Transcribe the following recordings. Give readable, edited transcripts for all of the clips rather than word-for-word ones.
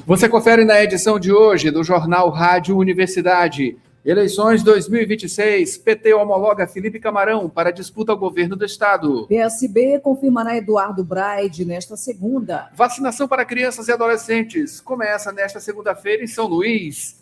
Você confere na edição de hoje do Jornal Rádio Universidade. Eleições 2026, PT homologa Felipe Camarão para disputa ao governo do estado. PSB confirmará Eduardo Braide nesta segunda. Vacinação para crianças e adolescentes começa nesta segunda-feira em São Luís.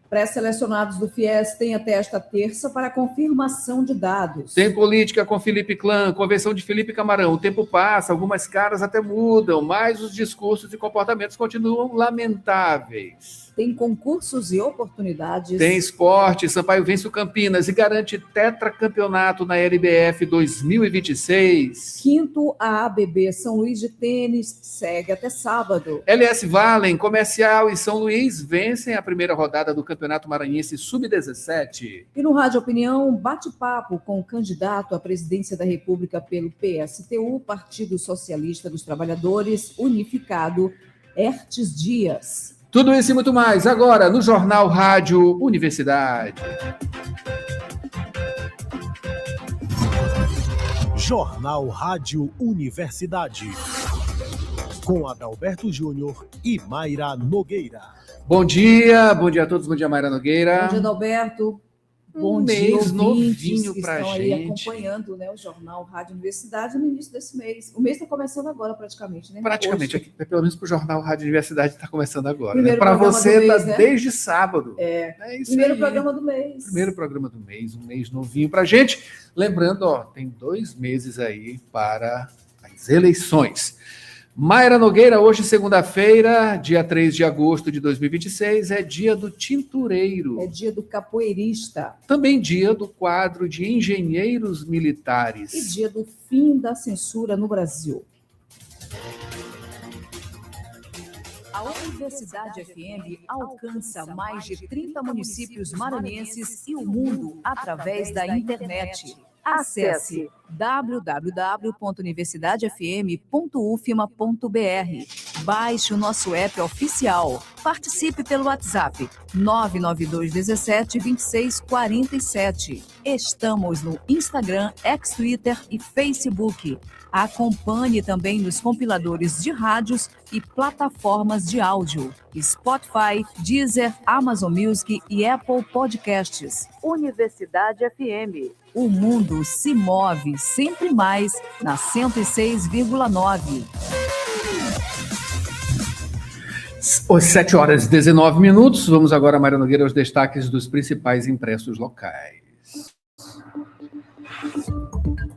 Pré-selecionados do FIES têm até esta terça para confirmação de dados. Tem política com Felipe Clã, convenção de Felipe Camarão. O tempo passa, algumas caras até mudam, mas os discursos e comportamentos continuam lamentáveis. Tem concursos e oportunidades. Tem esporte, Sampaio vence o Campinas e garante tetracampeonato na LBF 2026. Quinto, a ABB São Luís de Tênis segue até sábado. LS Valen, Comercial e São Luís vencem a primeira rodada do Campeonato Maranhense Sub-17. E no Rádio Opinião, bate-papo com o candidato à presidência da República pelo PSTU, Partido Socialista dos Trabalhadores Unificado, Hertes Dias. Tudo isso e muito mais agora no Jornal Rádio Universidade. Jornal Rádio Universidade. Com Adalberto Júnior e Mayra Nogueira. Bom dia a todos, bom dia Mayra Nogueira. Bom dia, Adalberto. Bom mês dia, novinho que pra estão gente. aí acompanhando, né, o Jornal Rádio Universidade no início desse mês. O mês está começando agora, praticamente, né? Praticamente, Hoje. aqui, pelo menos para o Jornal Rádio Universidade está começando agora. Primeiro Para programa você, do mês, tá né? desde sábado. É isso primeiro aí. programa do mês. Primeiro programa do mês, um mês novinho para gente. Lembrando, tem 2 meses aí para as eleições. Mayra Nogueira, hoje, segunda-feira, dia 3 de agosto de 2026, é dia do tintureiro. É dia do capoeirista. Também dia do quadro de engenheiros militares. E dia do fim da censura no Brasil. A Universidade FM alcança mais de 30 municípios maranhenses e o mundo através da internet. Acesse www.universidadefm.ufma.br. Baixe o nosso app oficial. Participe pelo WhatsApp 992 17 26 47. Estamos no Instagram, Twitter e Facebook. Acompanhe também nos compiladores de rádios e plataformas de áudio. Spotify, Deezer, Amazon Music e Apple Podcasts. Universidade FM. O mundo se move sempre mais na 106,9. Às 7 horas e 19 minutos. Vamos agora, Mayra Nogueira, aos destaques dos principais impressos locais.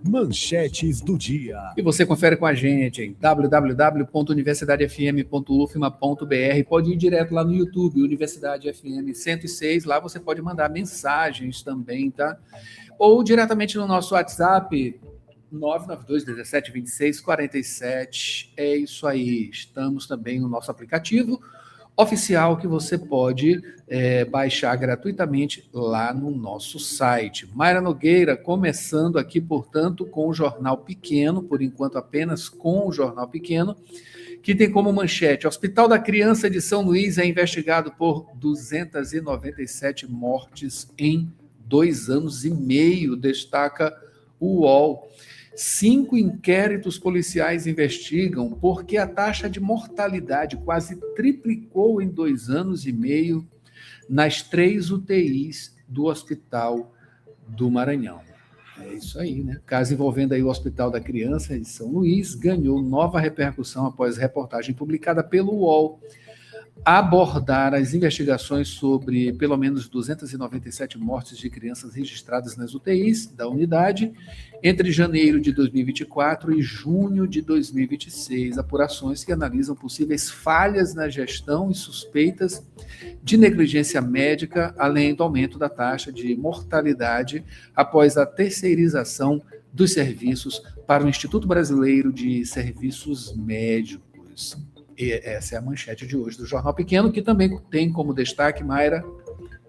Manchetes do dia. E você confere com a gente em www.universidadefm.ufma.br. Pode ir direto lá no YouTube, Universidade FM 106. Lá você pode mandar mensagens também, tá? Ou diretamente no nosso WhatsApp, 992 17 26 47. É isso aí. Estamos também no nosso aplicativo oficial que você pode baixar gratuitamente lá no nosso site. Mayra Nogueira, começando aqui, portanto, com o Jornal Pequeno, por enquanto apenas com o Jornal Pequeno, que tem como manchete: Hospital da Criança de São Luís é investigado por 297 mortes em 2 anos e meio, destaca o UOL. 5 inquéritos policiais investigam porque a taxa de mortalidade quase triplicou em 2 anos e meio nas 3 UTIs do Hospital do Maranhão. É isso aí, né? Caso envolvendo aí o Hospital da Criança de São Luís ganhou nova repercussão após reportagem publicada pelo UOL abordar as investigações sobre pelo menos 297 mortes de crianças registradas nas UTIs da unidade entre janeiro de 2024 e junho de 2026. Apurações que analisam possíveis falhas na gestão e suspeitas de negligência médica, além do aumento da taxa de mortalidade após a terceirização dos serviços para o Instituto Brasileiro de Serviços Médicos. E essa é a manchete de hoje do Jornal Pequeno, que também tem como destaque, Mayra.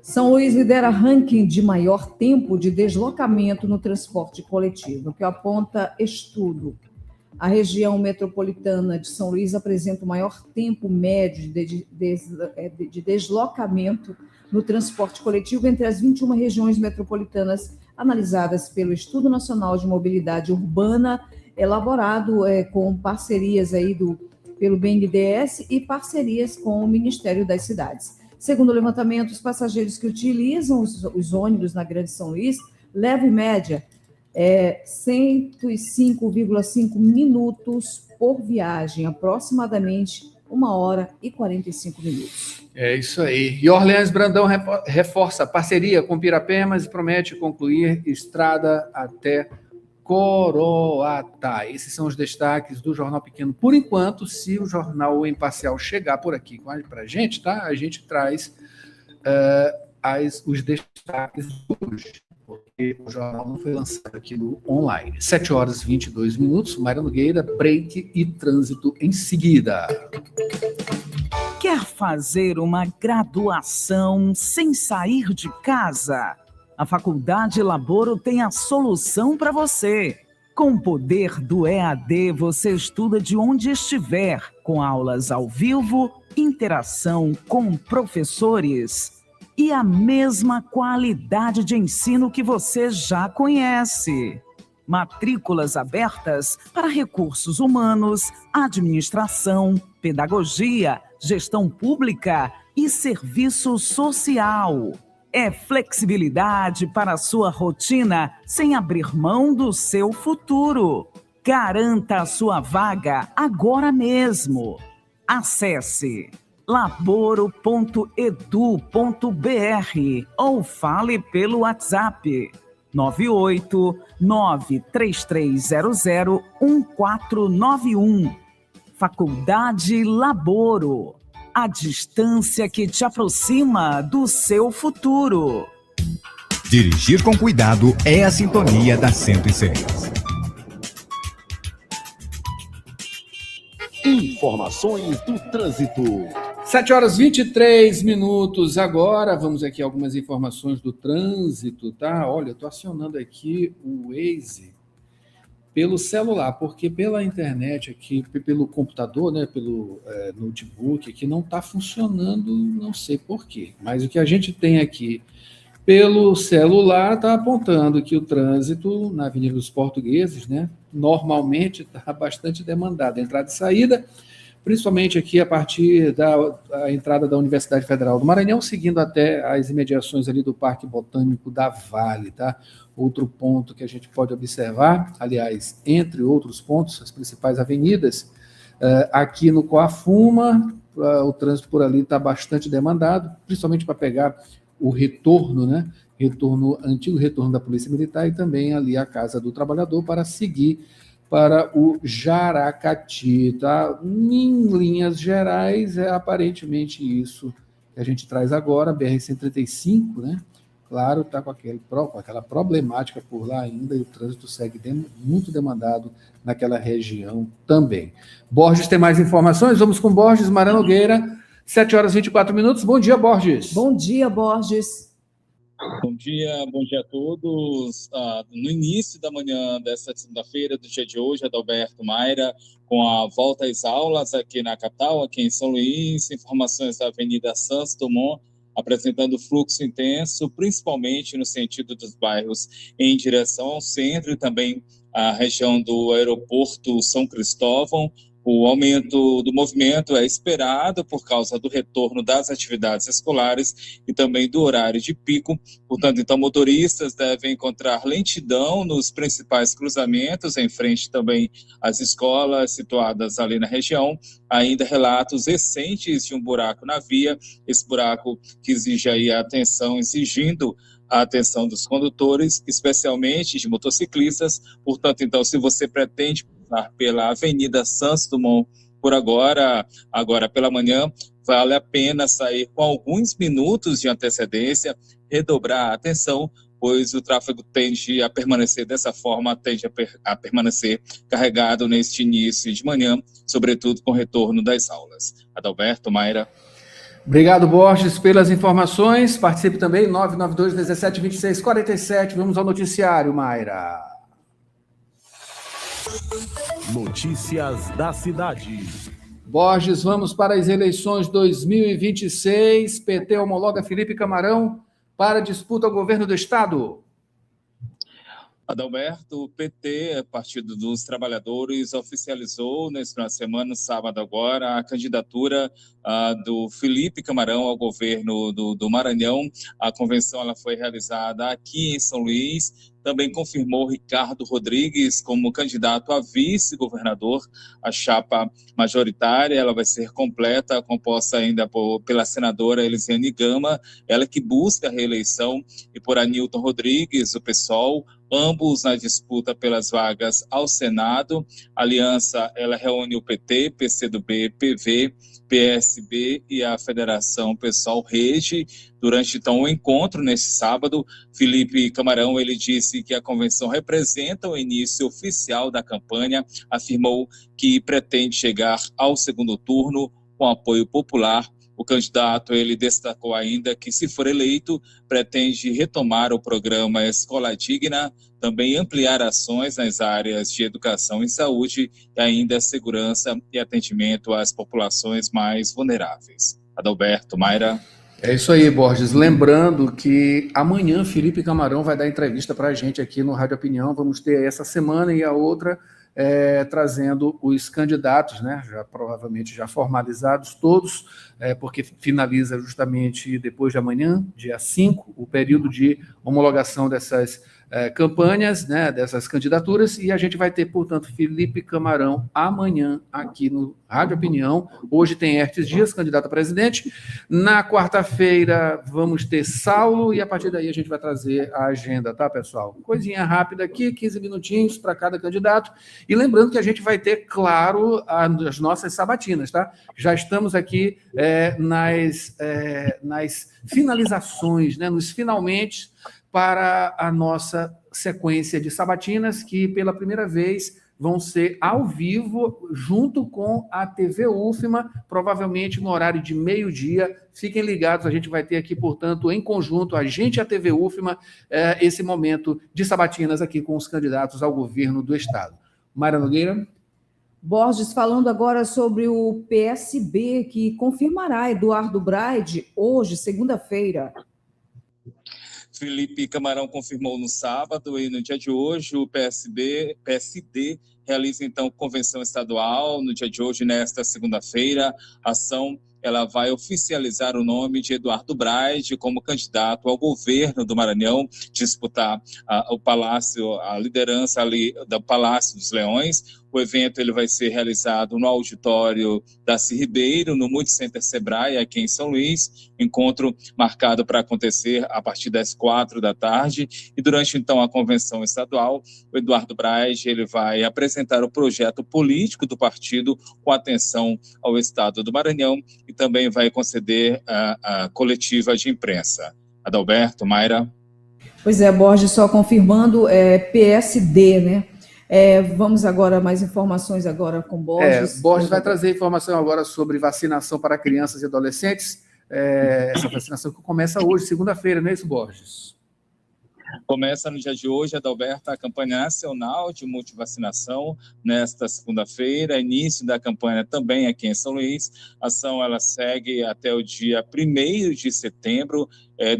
São Luís lidera ranking de maior tempo de deslocamento no transporte coletivo, que aponta estudo. A região metropolitana de São Luís apresenta o maior tempo médio de deslocamento no transporte coletivo entre as 21 regiões metropolitanas analisadas pelo Estudo Nacional de Mobilidade Urbana, elaborado com parcerias aí do pelo BNDES e parcerias com o Ministério das Cidades. Segundo o levantamento, os passageiros que utilizam os ônibus na Grande São Luís levam, em média, 105,5 minutos por viagem, aproximadamente 1 hora e 45 minutos. É isso aí. E Orleans Brandão reforça parceria com Pirapemas e promete concluir estrada até Coroatá. Esses são os destaques do Jornal Pequeno. Por enquanto, se o Jornal Imparcial chegar por aqui para a gente, tá? A gente traz os destaques hoje, porque o jornal não foi lançado aqui no online. 7 horas e 22 minutos, Mayra Nogueira, break e trânsito em seguida. Quer fazer uma graduação sem sair de casa? A Faculdade Laboro tem a solução para você. Com o poder do EAD, você estuda de onde estiver, com aulas ao vivo, interação com professores e a mesma qualidade de ensino que você já conhece. Matrículas abertas para recursos humanos, administração, pedagogia, gestão pública e serviço social. É flexibilidade para a sua rotina sem abrir mão do seu futuro. Garanta a sua vaga agora mesmo. Acesse laboro.edu.br ou fale pelo WhatsApp 98933001491. Faculdade Laboro. A distância que te aproxima do seu futuro. Dirigir com cuidado é a sintonia da 106. Informações do trânsito. 7 horas e 23 minutos. Agora vamos aqui a algumas informações do trânsito, tá? Olha, eu estou acionando aqui o Waze pelo celular, porque pela internet aqui, pelo computador, né, pelo notebook aqui, não está funcionando, não sei por quê. Mas o que a gente tem aqui pelo celular está apontando que o trânsito na Avenida dos Portugueses, né, normalmente está bastante demandado, entrada e saída, principalmente aqui a partir da entrada da Universidade Federal do Maranhão, seguindo até as imediações ali do Parque Botânico da Vale, tá? Outro ponto que a gente pode observar, aliás, entre outros pontos, as principais avenidas, aqui no Coafuma, o trânsito por ali está bastante demandado, principalmente para pegar o retorno, né? Antigo retorno da Polícia Militar e também ali a Casa do Trabalhador para seguir para o Jaracati, tá? Em linhas gerais, é aparentemente isso que a gente traz agora, BR-135, né? Claro, está com aquela problemática por lá ainda e o trânsito segue muito demandado naquela região também. Borges tem mais informações? Vamos com Borges, Mayra Nogueira, 7 horas e 24 minutos. Bom dia, Borges. Bom dia, Borges. Bom dia a todos. No início da manhã desta segunda-feira, do dia de hoje, Adalberto, Mayra, com a volta às aulas aqui na capital, aqui em São Luís, informações da Avenida Santos Dumont, apresentando fluxo intenso, principalmente no sentido dos bairros em direção ao centro e também a região do aeroporto São Cristóvão. O aumento do movimento é esperado por causa do retorno das atividades escolares e também do horário de pico. Portanto, então, motoristas devem encontrar lentidão nos principais cruzamentos, em frente também às escolas situadas ali na região. Ainda relatos recentes de um buraco na via, esse buraco que exige aí a atenção, exigindo a atenção dos condutores, especialmente de motociclistas. Portanto, então, se você pretende passar pela Avenida Santos Dumont por agora pela manhã, vale a pena sair com alguns minutos de antecedência, redobrar a atenção, pois o tráfego tende a permanecer dessa forma, tende a permanecer carregado neste início de manhã, sobretudo com o retorno das aulas. Adalberto, Mayra. Obrigado, Borges, pelas informações. Participe também, 992-17-26-47. Vamos ao noticiário, Mayra. Notícias da cidade. Borges, vamos para as eleições 2026. PT homologa Felipe Camarão para disputa ao governo do Estado. Adalberto, o PT, Partido dos Trabalhadores, oficializou nesse final de semana, no sábado agora, a candidatura do Felipe Camarão ao governo do Maranhão. A convenção ela foi realizada aqui em São Luís. Também confirmou Ricardo Rodrigues como candidato a vice-governador. A chapa majoritária ela vai ser completa, composta ainda pela senadora Elisiane Gama, ela que busca a reeleição, e por Anilton Rodrigues, do PSOL, ambos na disputa pelas vagas ao Senado. A aliança ela reúne o PT, PCdoB, PV, PSB e a Federação PSOL Rede. Durante, então, o encontro nesse sábado, Felipe Camarão ele disse que a convenção representa o início oficial da campanha, afirmou que pretende chegar ao segundo turno com apoio popular. O candidato ele destacou ainda que, se for eleito, pretende retomar o programa Escola Digna, também ampliar ações nas áreas de educação e saúde e ainda segurança e atendimento às populações mais vulneráveis. Adalberto, Mayra. É isso aí, Borges. Lembrando que amanhã Felipe Camarão vai dar entrevista para a gente aqui no Rádio Opinião. Vamos ter essa semana e a outra trazendo os candidatos, né, provavelmente já formalizados todos, porque finaliza justamente depois de amanhã, dia 5, o período de homologação dessas campanhas, né, dessas candidaturas, e a gente vai ter, portanto, Felipe Camarão amanhã aqui no Rádio Opinião. Hoje tem Hertes Dias, candidato a presidente. Na quarta-feira vamos ter Saulo, e a partir daí a gente vai trazer a agenda, tá, pessoal? Coisinha rápida aqui, 15 minutinhos para cada candidato. E lembrando que a gente vai ter, claro, as nossas sabatinas, tá? Já estamos aqui nas finalizações, né, nos finalmente, para a nossa sequência de sabatinas, que pela primeira vez vão ser ao vivo, junto com a TV UFMA, provavelmente no horário de meio-dia. Fiquem ligados, a gente vai ter aqui, portanto, em conjunto, a gente e a TV UFMA, esse momento de sabatinas aqui com os candidatos ao governo do Estado. Mayra Nogueira. Borges, falando agora sobre o PSB, que confirmará Eduardo Braide hoje, segunda-feira. Felipe Camarão confirmou no sábado, e no dia de hoje o PSD realiza então convenção estadual. No dia de hoje, nesta segunda-feira, a ação ela vai oficializar o nome de Eduardo Braide como candidato ao governo do Maranhão, disputar o Palácio, a liderança ali do Palácio dos Leões. O evento ele vai ser realizado no auditório Darcy Ribeiro, no Multicenter Sebrae, aqui em São Luís. Encontro marcado para acontecer a partir das 4 da tarde. E durante, então, a convenção estadual, o Eduardo Braide ele vai apresentar o projeto político do partido com atenção ao Estado do Maranhão e também vai conceder a coletiva de imprensa. Adalberto, Mayra. Pois é, Borges, só confirmando, PSD, né? Vamos agora, mais informações agora com Borges. Borges vai trazer informação agora sobre vacinação para crianças e adolescentes. Essa vacinação que começa hoje, segunda-feira, não é isso, Borges? Começa no dia de hoje, Adalberto, a campanha nacional de multivacinação nesta segunda-feira, início da campanha também aqui em São Luís. A ação ela segue até o dia 1º de setembro,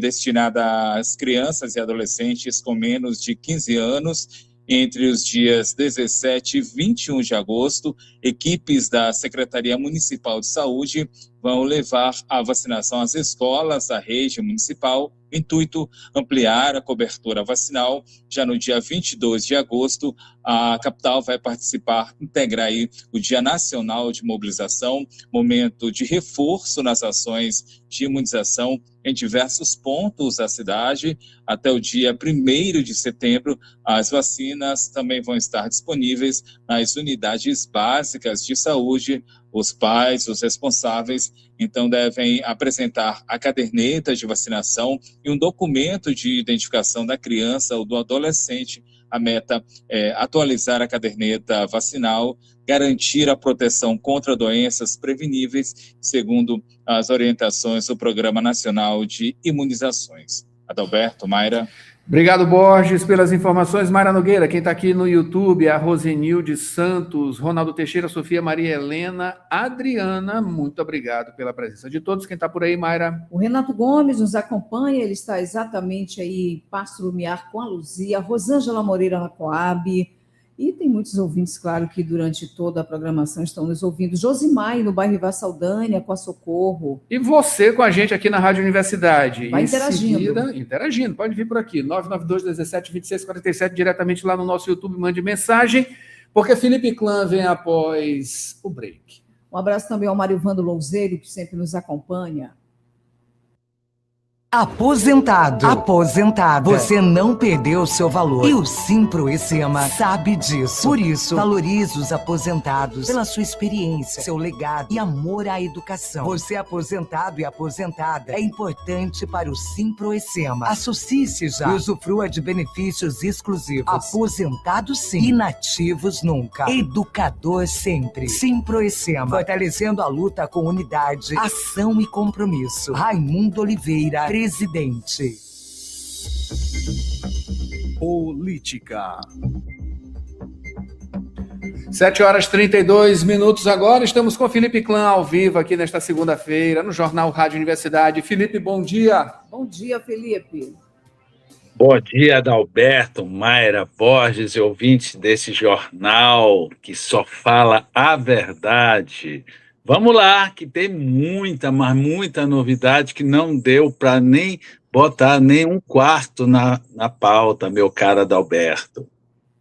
destinada às crianças e adolescentes com menos de 15 anos. Entre os dias 17 e 21 de agosto, equipes da Secretaria Municipal de Saúde vão levar a vacinação às escolas da rede municipal, intuito ampliar a cobertura vacinal. Já no dia 22 de agosto, a capital vai participar, integrar aí o Dia Nacional de Mobilização, momento de reforço nas ações de imunização em diversos pontos da cidade. Até o dia 1º de setembro, as vacinas também vão estar disponíveis nas unidades básicas de saúde. Os pais, os responsáveis, então devem apresentar a caderneta de vacinação e um documento de identificação da criança ou do adolescente. A meta é atualizar a caderneta vacinal, garantir a proteção contra doenças preveníveis, segundo as orientações do Programa Nacional de Imunizações. Adalberto, Mayra. Obrigado, Borges, pelas informações. Mayra Nogueira, quem está aqui no YouTube, a Rosenilde Santos, Ronaldo Teixeira, Sofia Maria Helena, Adriana, muito obrigado pela presença de todos. Quem está por aí, Mayra? O Renato Gomes nos acompanha, ele está exatamente aí em Passo Lumiar com a Luzia, Rosângela Moreira na Coab, e tem muitos ouvintes, claro, que durante toda a programação estão nos ouvindo. Josimai, no bairro Iva Saldanha, com a Socorro. E você com a gente aqui na Rádio Universidade. Vai em interagindo. Seguida, interagindo, pode vir por aqui, 992-17-2647, diretamente lá no nosso YouTube, mande mensagem, porque Felipe Clã vem após o break. Um abraço também ao Marivando Louzeiro, que sempre nos acompanha. Aposentado, aposentada, você não perdeu seu valor e o Simproecema sabe disso. Por isso, valorize os aposentados pela sua experiência, seu legado e amor à educação. Você aposentado e aposentada é importante para o Simproecema. Associe-se já e usufrua de benefícios exclusivos. Aposentado sim, inativos nunca, educador sempre. Simproecema, fortalecendo a luta com unidade, ação e compromisso. Raimundo Oliveira, presidente. Política. 7h32 agora, estamos com Felipe Clã ao vivo aqui nesta segunda-feira, no Jornal Rádio Universidade. Felipe, bom dia. Bom dia, Felipe. Bom dia, Adalberto, Mayra, Borges e ouvintes desse jornal que só fala a verdade. Vamos lá, que tem muita, mas muita novidade que não deu para nem botar nem um quarto na pauta, meu caro Adalberto.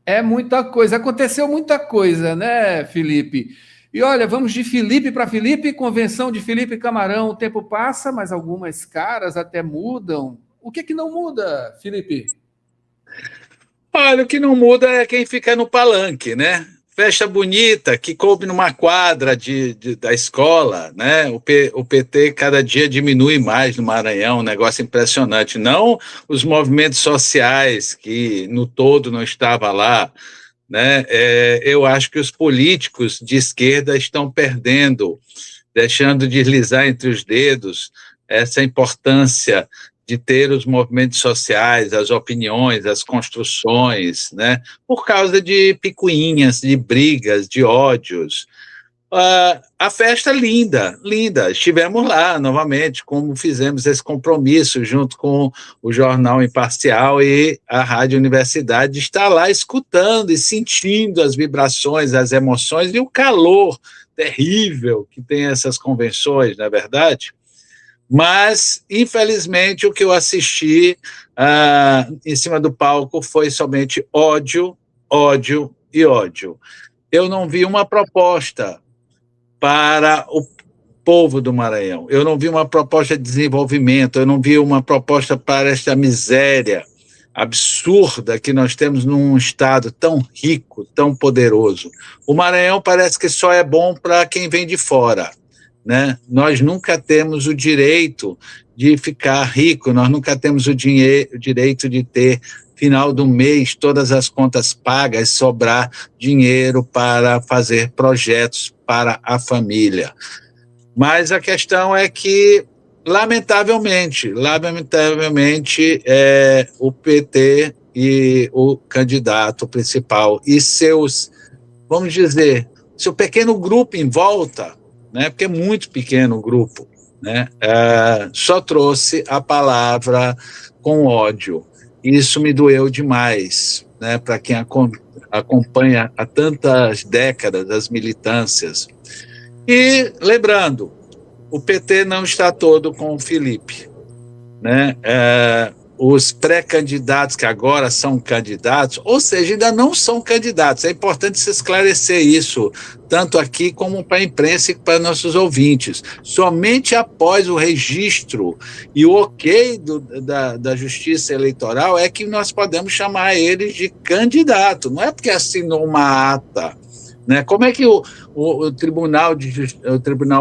É muita coisa, aconteceu muita coisa, né, Felipe? E olha, vamos de Felipe para Felipe, convenção de Felipe Camarão, o tempo passa, mas algumas caras até mudam. O que não muda, Felipe? Olha, o que não muda é quem fica no palanque, né? Festa bonita, que coube numa quadra da escola, né? O PT cada dia diminui mais no Maranhão, um negócio impressionante. Não os movimentos sociais, que no todo não estava lá, né? Eu acho que os políticos de esquerda estão perdendo, deixando deslizar entre os dedos essa importância de ter os movimentos sociais, as opiniões, as construções, né? Por causa de picuinhas, de brigas, de ódios. A festa linda, linda. Estivemos lá novamente, como fizemos esse compromisso junto com o Jornal Imparcial e a Rádio Universidade, de estar lá escutando e sentindo as vibrações, as emoções e o calor terrível que tem essas convenções, não é verdade? Mas, infelizmente, o que eu assisti em cima do palco foi somente ódio, ódio e ódio. Eu não vi uma proposta para o povo do Maranhão, eu não vi uma proposta de desenvolvimento, eu não vi uma proposta para esta miséria absurda que nós temos num estado tão rico, tão poderoso. O Maranhão parece que só é bom para quem vem de fora, né? Nós nunca temos o direito de ficar rico, nós nunca temos o direito de ter, final do mês, todas as contas pagas, sobrar dinheiro para fazer projetos para a família. Mas a questão é que, lamentavelmente, o PT e o candidato principal e seus, vamos dizer, seu pequeno grupo em volta, né, porque é muito pequeno o grupo, né, só trouxe a palavra com ódio. Isso me doeu demais, né, para quem acompanha há tantas décadas as militâncias. E, lembrando, o PT não está todo com o Felipe, né? Os pré-candidatos que agora são candidatos, ou seja, ainda não são candidatos. É importante se esclarecer isso, tanto aqui como para a imprensa e para nossos ouvintes. Somente após o registro e o ok da Justiça Eleitoral é que nós podemos chamar eles de candidato. Não é porque assinou uma ata, né? Como é que o Tribunal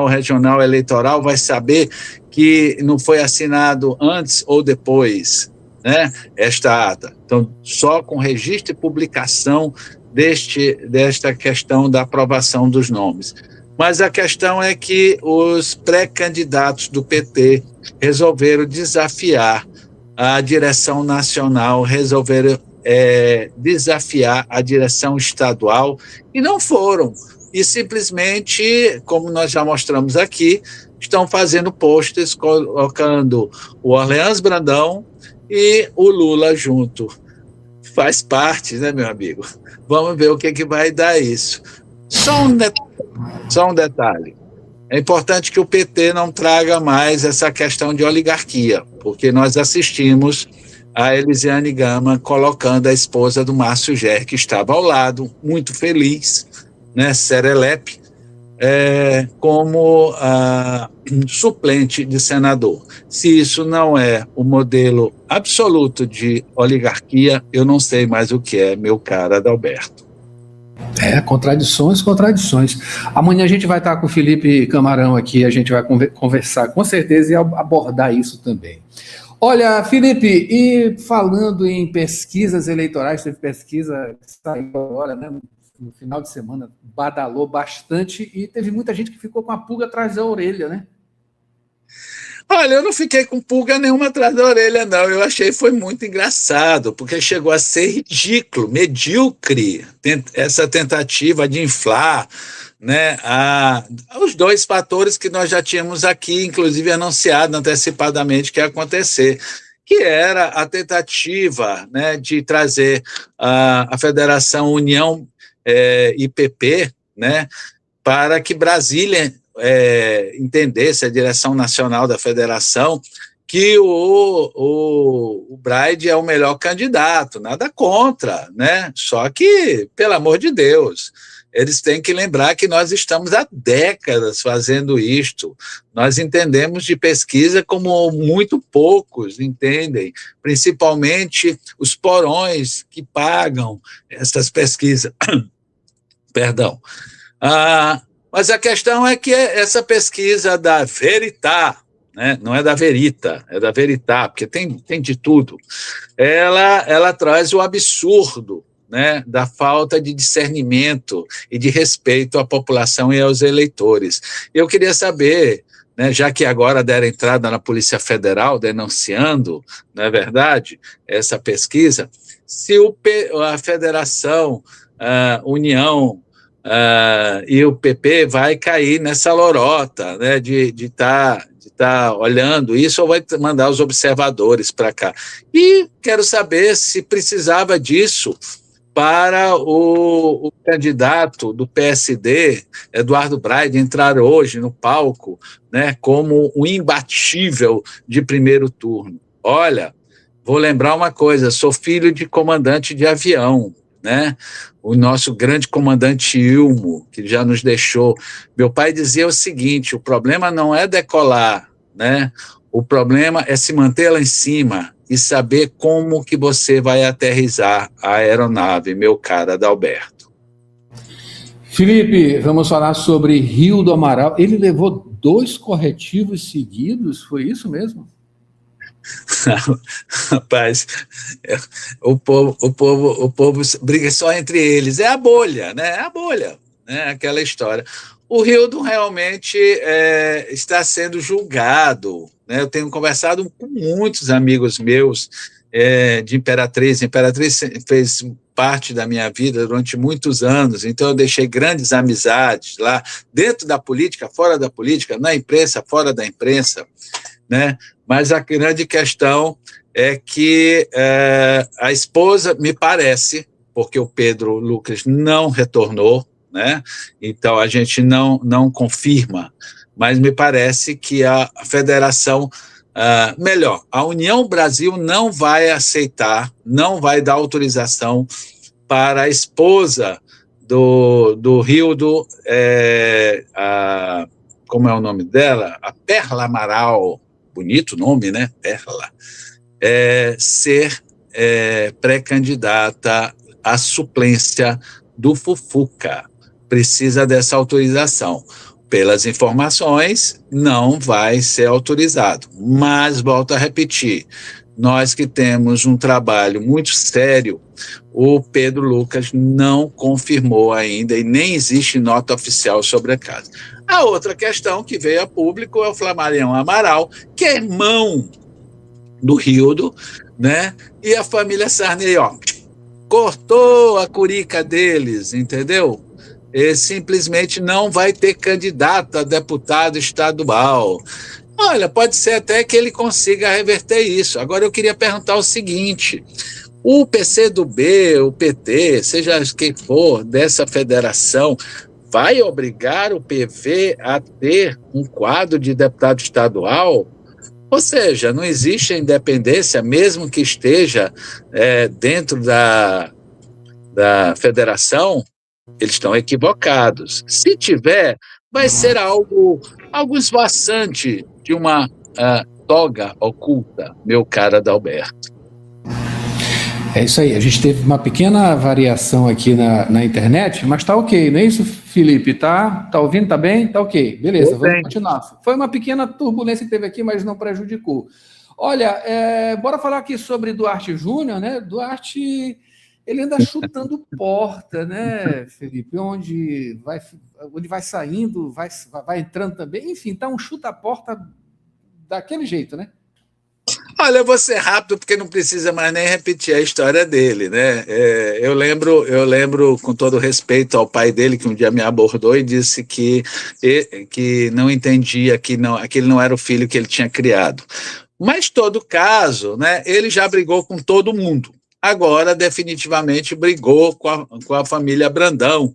Regional Eleitoral vai saber que não foi assinado antes ou depois, né, esta ata? Então, só com registro e publicação desta questão da aprovação dos nomes. Mas a questão é que os pré-candidatos do PT resolveram desafiar a direção nacional resolveram desafiar a direção estadual, e não foram. E simplesmente, como nós já mostramos aqui, estão fazendo posters colocando o Orleans Brandão e o Lula junto. Faz parte, né, meu amigo? Vamos ver o que vai dar isso. Só um detalhe. É importante que o PT não traga mais essa questão de oligarquia, porque nós assistimos a Elisiane Gama colocando a esposa do Márcio Ger, que estava ao lado, muito feliz, né, serelepe, como suplente de senador. Se isso não é o modelo absoluto de oligarquia, eu não sei mais o que é, meu caro Adalberto. Contradições. Amanhã a gente vai estar com o Felipe Camarão aqui, a gente vai conversar com certeza e abordar isso também. Olha, Felipe, e falando em pesquisas eleitorais, teve pesquisa que saiu agora, né, no final de semana, badalou bastante e teve muita gente que ficou com a pulga atrás da orelha, né? Olha, eu não fiquei com pulga nenhuma atrás da orelha, não. Eu achei foi muito engraçado, porque chegou a ser ridículo, medíocre, essa tentativa de inflar, né, os dois fatores que nós já tínhamos aqui, inclusive anunciado antecipadamente que ia acontecer, que era a tentativa, né, de trazer a Federação União e PP, né, para que Brasília entendesse, a direção nacional da federação, que o Braide é o melhor candidato, nada contra, né? Só que, pelo amor de Deus, eles têm que lembrar que nós estamos há décadas fazendo isto. Nós entendemos de pesquisa como muito poucos entendem, principalmente os porões que pagam essas pesquisas. Perdão. Mas a questão é que essa pesquisa da Veritá, né, não é da Verita, é da Veritá, porque tem de tudo, ela traz o absurdo, né, da falta de discernimento e de respeito à população e aos eleitores. Eu queria saber, né, já que agora deram entrada na Polícia Federal denunciando, não é verdade, essa pesquisa, se a Federação, União e o PP vai cair nessa lorota, né, de estar olhando isso, ou vai mandar os observadores para cá. E quero saber se precisava disso para o candidato do PSD, Eduardo Braide, entrar hoje no palco, né, como um imbatível de primeiro turno. Olha, vou lembrar uma coisa, sou filho de comandante de avião, né? O nosso grande comandante Ilmo, que já nos deixou. Meu pai dizia o seguinte: o problema não é decolar, né? O problema é se manter lá em cima e saber como que você vai aterrissar a aeronave, meu caro Adalberto. Felipe, vamos falar sobre Rio do Amaral. Ele levou 2 corretivos seguidos, foi isso mesmo? Rapaz, o povo briga só entre eles, é a bolha, né? É a bolha, né? Aquela história. O Rildo realmente está sendo julgado, né? Eu tenho conversado com muitos amigos meus de Imperatriz. Imperatriz fez parte da minha vida durante muitos anos, então eu deixei grandes amizades lá, dentro da política, fora da política, na imprensa, fora da imprensa, né? Mas a grande questão é que a esposa, me parece, porque o Pedro Lucas não retornou, né? Então a gente não confirma, mas me parece que a federação, melhor, a União Brasil não vai aceitar, não vai dar autorização para a esposa do Rildo, como é o nome dela? A Perla Amaral, bonito nome, né? Perla, ser pré-candidata à suplência do Fufuca. Precisa dessa autorização. Pelas informações, não vai ser autorizado. Mas, volto a repetir, nós que temos um trabalho muito sério, o Pedro Lucas não confirmou ainda e nem existe nota oficial sobre a casa. A outra questão que veio a público é o Flamarião Amaral, que é irmão do Rildo, né? E a família Sarney, ó, cortou a curica deles, entendeu? E simplesmente não vai ter candidato a deputado estadual. Olha, pode ser até que ele consiga reverter isso. Agora eu queria perguntar o seguinte: o PCdoB, o PT, seja quem for dessa federação, vai obrigar o PV a ter um quadro de deputado estadual? Ou seja, não existe a independência, mesmo que esteja dentro da federação? Eles estão equivocados. Se tiver, vai ser algo esvoaçante de uma toga oculta, meu caro Adalberto. É isso aí, a gente teve uma pequena variação aqui na internet, mas tá ok, não é isso, Felipe? Tá ouvindo? Tá bem? Tá ok, beleza, vamos continuar. Foi uma pequena turbulência que teve aqui, mas não prejudicou. Olha, bora falar aqui sobre Duarte Júnior, né? Duarte, ele anda chutando porta, né, Felipe? Onde vai saindo, vai entrando também, enfim, tá um chuta-porta daquele jeito, né? Olha, eu vou ser rápido porque não precisa mais nem repetir a história dele, né? Eu lembro com todo respeito ao pai dele, que um dia me abordou e disse que não entendia, que aquele não era o filho que ele tinha criado. Mas, todo caso, né, ele já brigou com todo mundo. Agora, definitivamente, brigou com a família Brandão,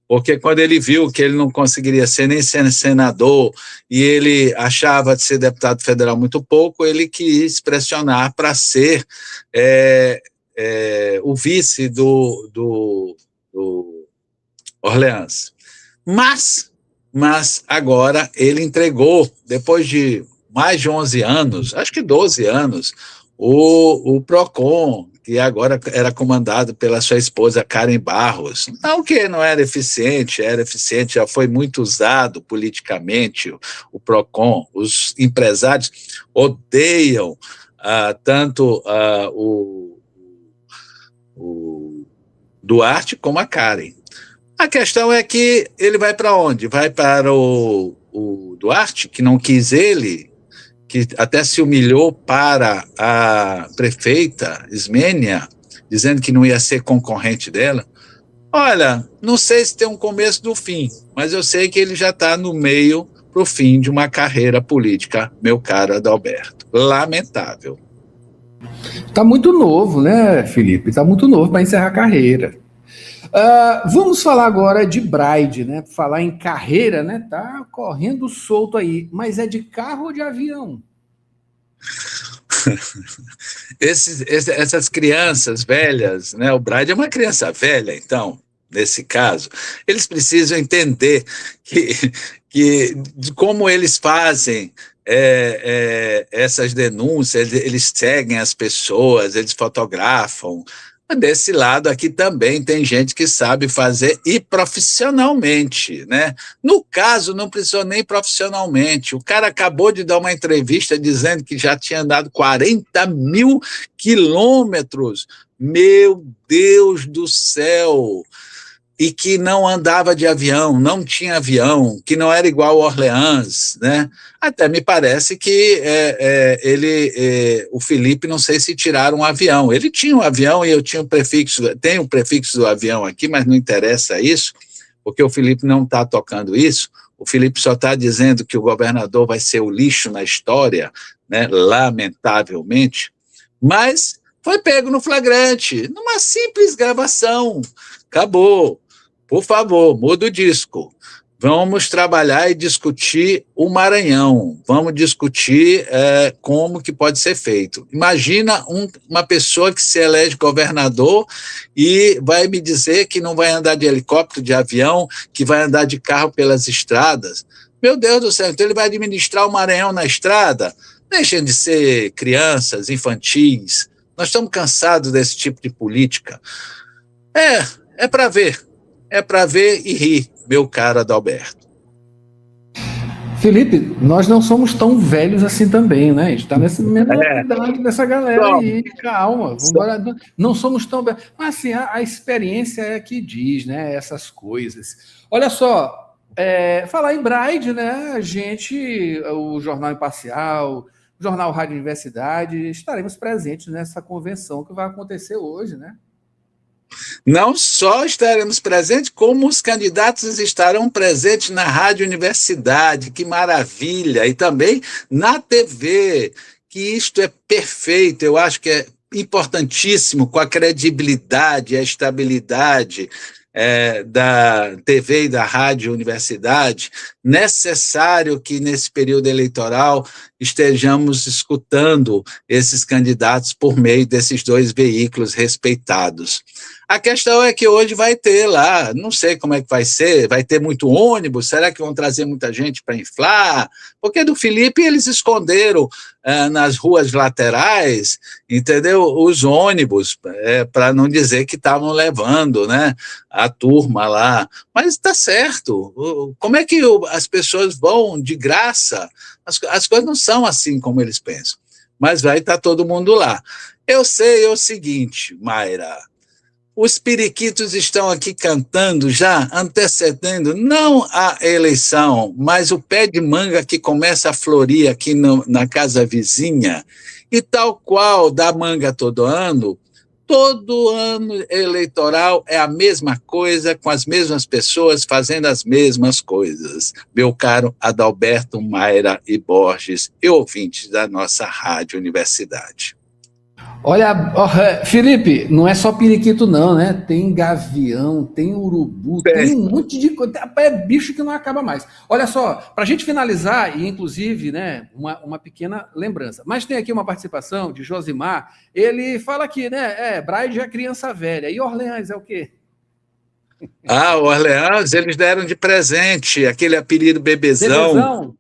porque quando ele viu que ele não conseguiria ser nem senador e ele achava de ser deputado federal muito pouco, ele quis pressionar para ser o vice do Orleans. Mas agora ele entregou, depois de mais de 11 anos, acho que 12 anos, o PROCON, que agora era comandado pela sua esposa Karen Barros. Não que não era eficiente, já foi muito usado politicamente o PROCON. Os empresários odeiam tanto o Duarte como a Karen. A questão é que ele vai para onde? Vai para o Duarte, que não quis ele, que até se humilhou para a prefeita Ismênia, dizendo que não ia ser concorrente dela. Olha, não sei se tem um começo do fim, mas eu sei que ele já está no meio para o fim de uma carreira política, meu caro Adalberto. Lamentável. Está muito novo, né, Felipe? Está muito novo para encerrar a carreira. Vamos falar agora de Braide, né? Falar em carreira, né? Tá correndo solto aí, mas é de carro ou de avião? Essas crianças velhas, né? O Braide é uma criança velha, então, nesse caso, eles precisam entender que de como eles fazem essas denúncias, eles seguem as pessoas, eles fotografam. Desse lado aqui também tem gente que sabe fazer e profissionalmente, né? No caso, não precisou nem profissionalmente. O cara acabou de dar uma entrevista dizendo que já tinha andado 40 mil quilômetros. Meu Deus do céu! E que não andava de avião, não tinha avião, que não era igual ao Orleans, né? Até me parece que o Felipe, não sei se tiraram um avião. Ele tinha um avião e eu tinha tenho o prefixo do avião aqui, mas não interessa isso, porque o Felipe não está tocando isso. O Felipe só está dizendo que o governador vai ser o lixo na história, né? Lamentavelmente, mas foi pego no flagrante, numa simples gravação. Acabou. Por favor, muda o disco. Vamos trabalhar e discutir o Maranhão. Vamos discutir como que pode ser feito. Imagina uma pessoa que se elege governador e vai me dizer que não vai andar de helicóptero, de avião, que vai andar de carro pelas estradas. Meu Deus do céu, então ele vai administrar o Maranhão na estrada? Deixem de ser crianças, infantis. Nós estamos cansados desse tipo de política. É para ver. É para ver e rir, meu caro Adalberto. Felipe, nós não somos tão velhos assim também, né? A gente está nessa mesma idade dessa galera aí, calma. Vambora. Não somos tão velhos. Mas assim, a experiência é que diz, né? Essas coisas. Olha só, falar em Braide, né? O Jornal Imparcial Jornal Rádio Universidade, estaremos presentes nessa convenção que vai acontecer hoje, né? Não só estaremos presentes, como os candidatos estarão presentes na Rádio Universidade, que maravilha, e também na TV, que isto é perfeito, eu acho que é importantíssimo, com a credibilidade, a estabilidade da TV e da Rádio Universidade, necessário que nesse período eleitoral estejamos escutando esses candidatos por meio desses dois veículos respeitados. A questão é que hoje vai ter lá, não sei como é que vai ser, vai ter muito ônibus, será que vão trazer muita gente para inflar? Porque do Felipe eles esconderam nas ruas laterais, entendeu? Os ônibus, para não dizer que estavam levando, né, a turma lá. Mas está certo, como é que as pessoas vão de graça? As coisas não são assim como eles pensam, mas vai estar todo mundo lá. Eu sei o seguinte, Mayra, os periquitos estão aqui cantando já, antecedendo não a eleição, mas o pé de manga que começa a florir aqui na casa vizinha, e tal qual da manga todo ano eleitoral é a mesma coisa, com as mesmas pessoas fazendo as mesmas coisas. Meu caro Adalberto, Mayra e Borges, e ouvintes da nossa Rádio Universidade. Olha, Felipe, não é só periquito não, né? Tem gavião, tem urubu, tem um monte de coisa, é bicho que não acaba mais. Olha só, para a gente finalizar, e inclusive, né, uma pequena lembrança, mas tem aqui uma participação de Josimar, ele fala aqui, né, Braide é criança velha, e Orleans é o quê? O Orleans, eles deram de presente aquele apelido Bebezão.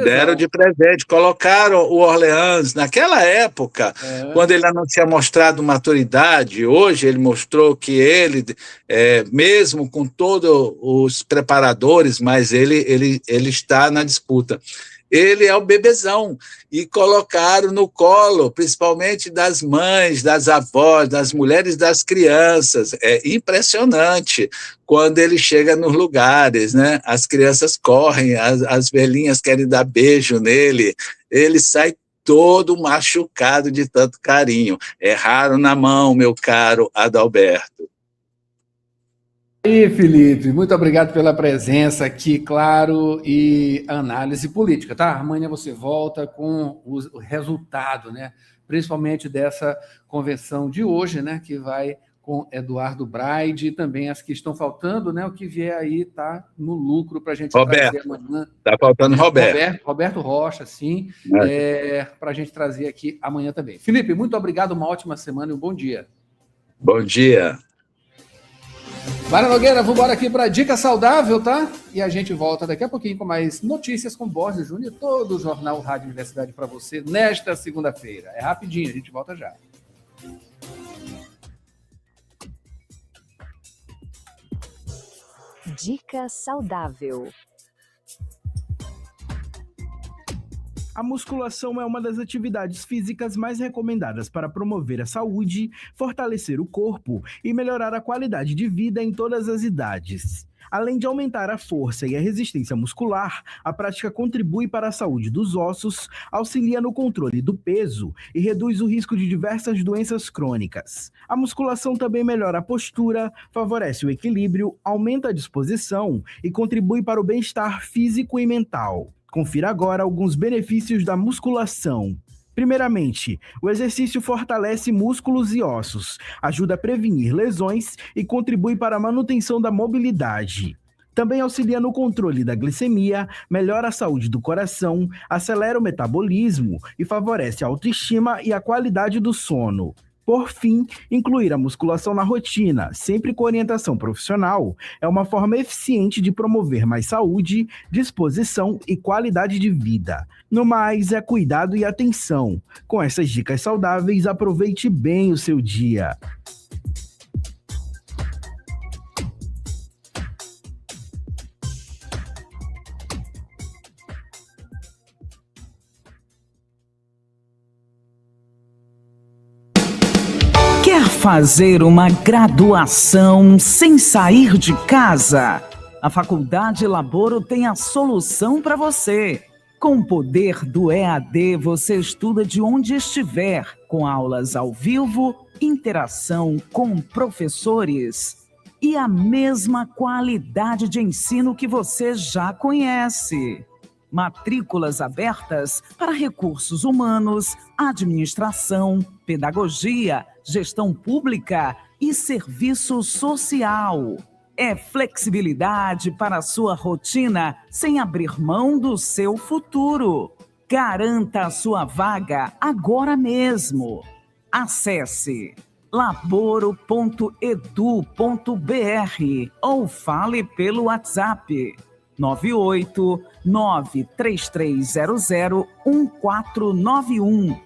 Deram de presente, colocaram o Orleans naquela época, quando ele não tinha mostrado maturidade. Hoje ele mostrou que ele, mesmo com todos os preparadores, mas ele está na disputa. Ele é o Bebezão, e colocaram no colo, principalmente das mães, das avós, das mulheres, das crianças. É impressionante quando ele chega nos lugares, né? As crianças correm, as velhinhas querem dar beijo nele, ele sai todo machucado de tanto carinho. Erraram na mão, meu caro Adalberto. E Felipe, muito obrigado pela presença aqui, claro, e análise política, tá? Amanhã você volta com o resultado, né? Principalmente dessa convenção de hoje, né? Que vai com Eduardo Braide e também as que estão faltando, né? O que vier aí tá no lucro para a gente trazer amanhã. Está faltando Roberto. Roberto Rocha, sim, para a gente trazer aqui amanhã também. Felipe, muito obrigado, uma ótima semana e um bom dia. Bom dia. Mara Nogueira, vamos embora aqui para Dica Saudável, tá? E a gente volta daqui a pouquinho com mais notícias com Borges Júnior, todo o Jornal Rádio Universidade para você nesta segunda-feira. É rapidinho, a gente volta já. Dica Saudável. A musculação é uma das atividades físicas mais recomendadas para promover a saúde, fortalecer o corpo e melhorar a qualidade de vida em todas as idades. Além de aumentar a força e a resistência muscular, a prática contribui para a saúde dos ossos, auxilia no controle do peso e reduz o risco de diversas doenças crônicas. A musculação também melhora a postura, favorece o equilíbrio, aumenta a disposição e contribui para o bem-estar físico e mental. Confira agora alguns benefícios da musculação. Primeiramente, o exercício fortalece músculos e ossos, ajuda a prevenir lesões e contribui para a manutenção da mobilidade. Também auxilia no controle da glicemia, melhora a saúde do coração, acelera o metabolismo e favorece a autoestima e a qualidade do sono. Por fim, incluir a musculação na rotina, sempre com orientação profissional, é uma forma eficiente de promover mais saúde, disposição e qualidade de vida. No mais, é cuidado e atenção. Com essas dicas saudáveis, aproveite bem o seu dia. Quer fazer uma graduação sem sair de casa? A Faculdade Laboro tem a solução para você. Com o poder do EAD, você estuda de onde estiver, com aulas ao vivo, interação com professores e a mesma qualidade de ensino que você já conhece. Matrículas abertas para recursos humanos, administração, pedagogia, gestão pública e serviço social. É flexibilidade para a sua rotina sem abrir mão do seu futuro. Garanta a sua vaga agora mesmo. Acesse laboro.edu.br ou fale pelo WhatsApp 98933001491.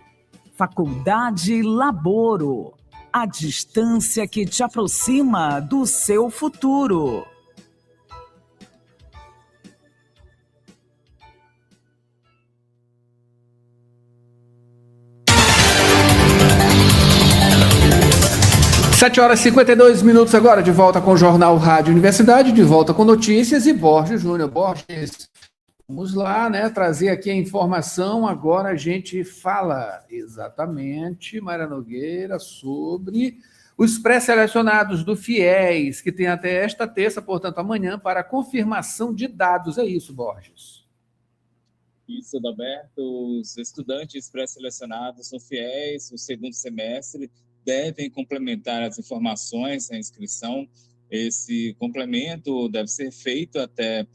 Faculdade Laboro. A distância que te aproxima do seu futuro. Sete horas e 52 minutos agora, de volta com o Jornal Rádio Universidade, de volta com notícias e Borges Júnior. Borges, vamos lá, né, trazer aqui a informação. Agora a gente fala exatamente, Mayra Nogueira, sobre os pré-selecionados do FIES, que tem até esta terça, portanto amanhã, para a confirmação de dados. É isso, Borges? Isso, Adalberto. Os estudantes pré-selecionados no FIES, no segundo semestre, devem complementar as informações na inscrição. Esse complemento deve ser feito até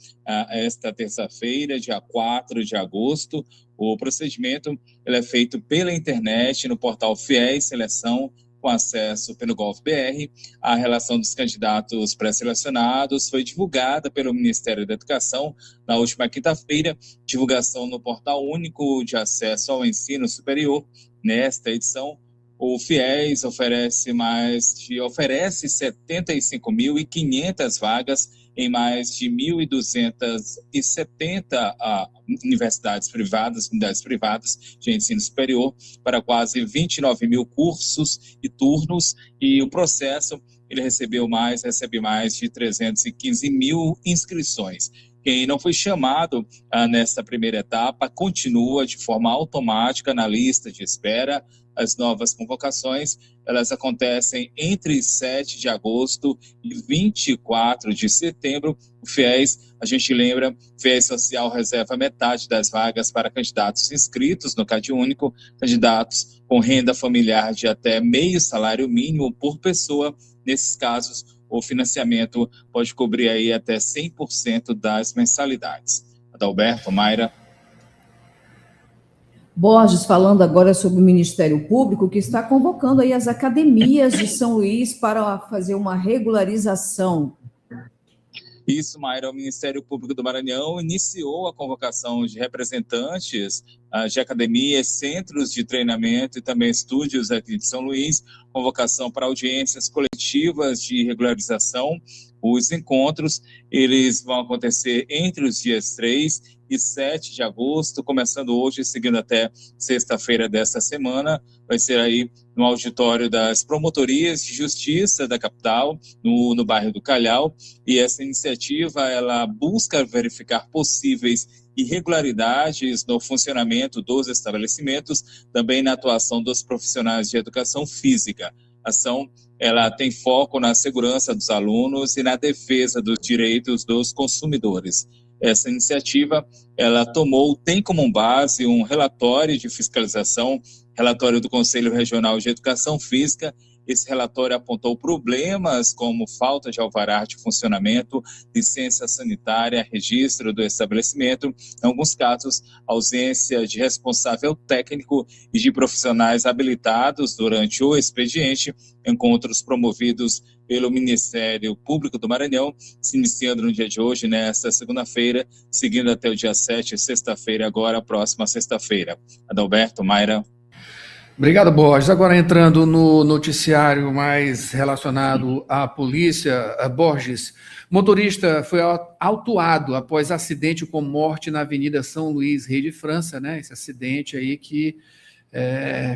esta terça-feira, dia 4 de agosto. O procedimento ele é feito pela internet, no portal FIES Seleção, com acesso pelo GovBR. A relação dos candidatos pré-selecionados foi divulgada pelo Ministério da Educação na última quinta-feira, divulgação no Portal Único de Acesso ao Ensino Superior. Nesta edição, o FIES oferece 75.500 vagas em mais de 1.270 unidades privadas de ensino superior para quase 29 mil cursos e turnos, e o processo recebe mais de 315 mil inscrições. Quem não foi chamado nesta primeira etapa continua de forma automática na lista de espera. As novas convocações, elas acontecem entre 7 de agosto e 24 de setembro. O FIES, a gente lembra, o FIES Social reserva metade das vagas para candidatos inscritos no CadÚnico, candidatos com renda familiar de até meio salário mínimo por pessoa. Nesses casos, o financiamento pode cobrir aí até 100% das mensalidades. Adalberto, Mayra. Borges, falando agora sobre o Ministério Público, que está convocando aí as academias de São Luís para fazer uma regularização. Isso, Mayra, o Ministério Público do Maranhão iniciou a convocação de representantes de academias, centros de treinamento e também estúdios aqui de São Luís, convocação para audiências coletivas de regularização. Os encontros, eles vão acontecer entre os dias 3 e 7 de agosto, começando hoje, seguindo até sexta-feira desta semana. Vai ser aí no auditório das promotorias de justiça da capital, no bairro do Calhau, e essa iniciativa, ela busca verificar possíveis irregularidades no funcionamento dos estabelecimentos, também na atuação dos profissionais de educação física. A ação, ela tem foco na segurança dos alunos e na defesa dos direitos dos consumidores. Essa iniciativa, ela tem como base um relatório de fiscalização, relatório do Conselho Regional de Educação Física. Esse relatório apontou problemas como falta de alvará de funcionamento, licença sanitária, registro do estabelecimento, em alguns casos, ausência de responsável técnico e de profissionais habilitados durante o expediente. Encontros promovidos pelo Ministério Público do Maranhão, se iniciando no dia de hoje, nesta segunda-feira, seguindo até o dia 7, sexta-feira, agora, próxima sexta-feira. Adalberto, Mayra. Obrigado, Borges. Agora entrando no noticiário mais relacionado à polícia, Borges, motorista foi autuado após acidente com morte na Avenida São Luís, Rei de França, né? Esse acidente aí que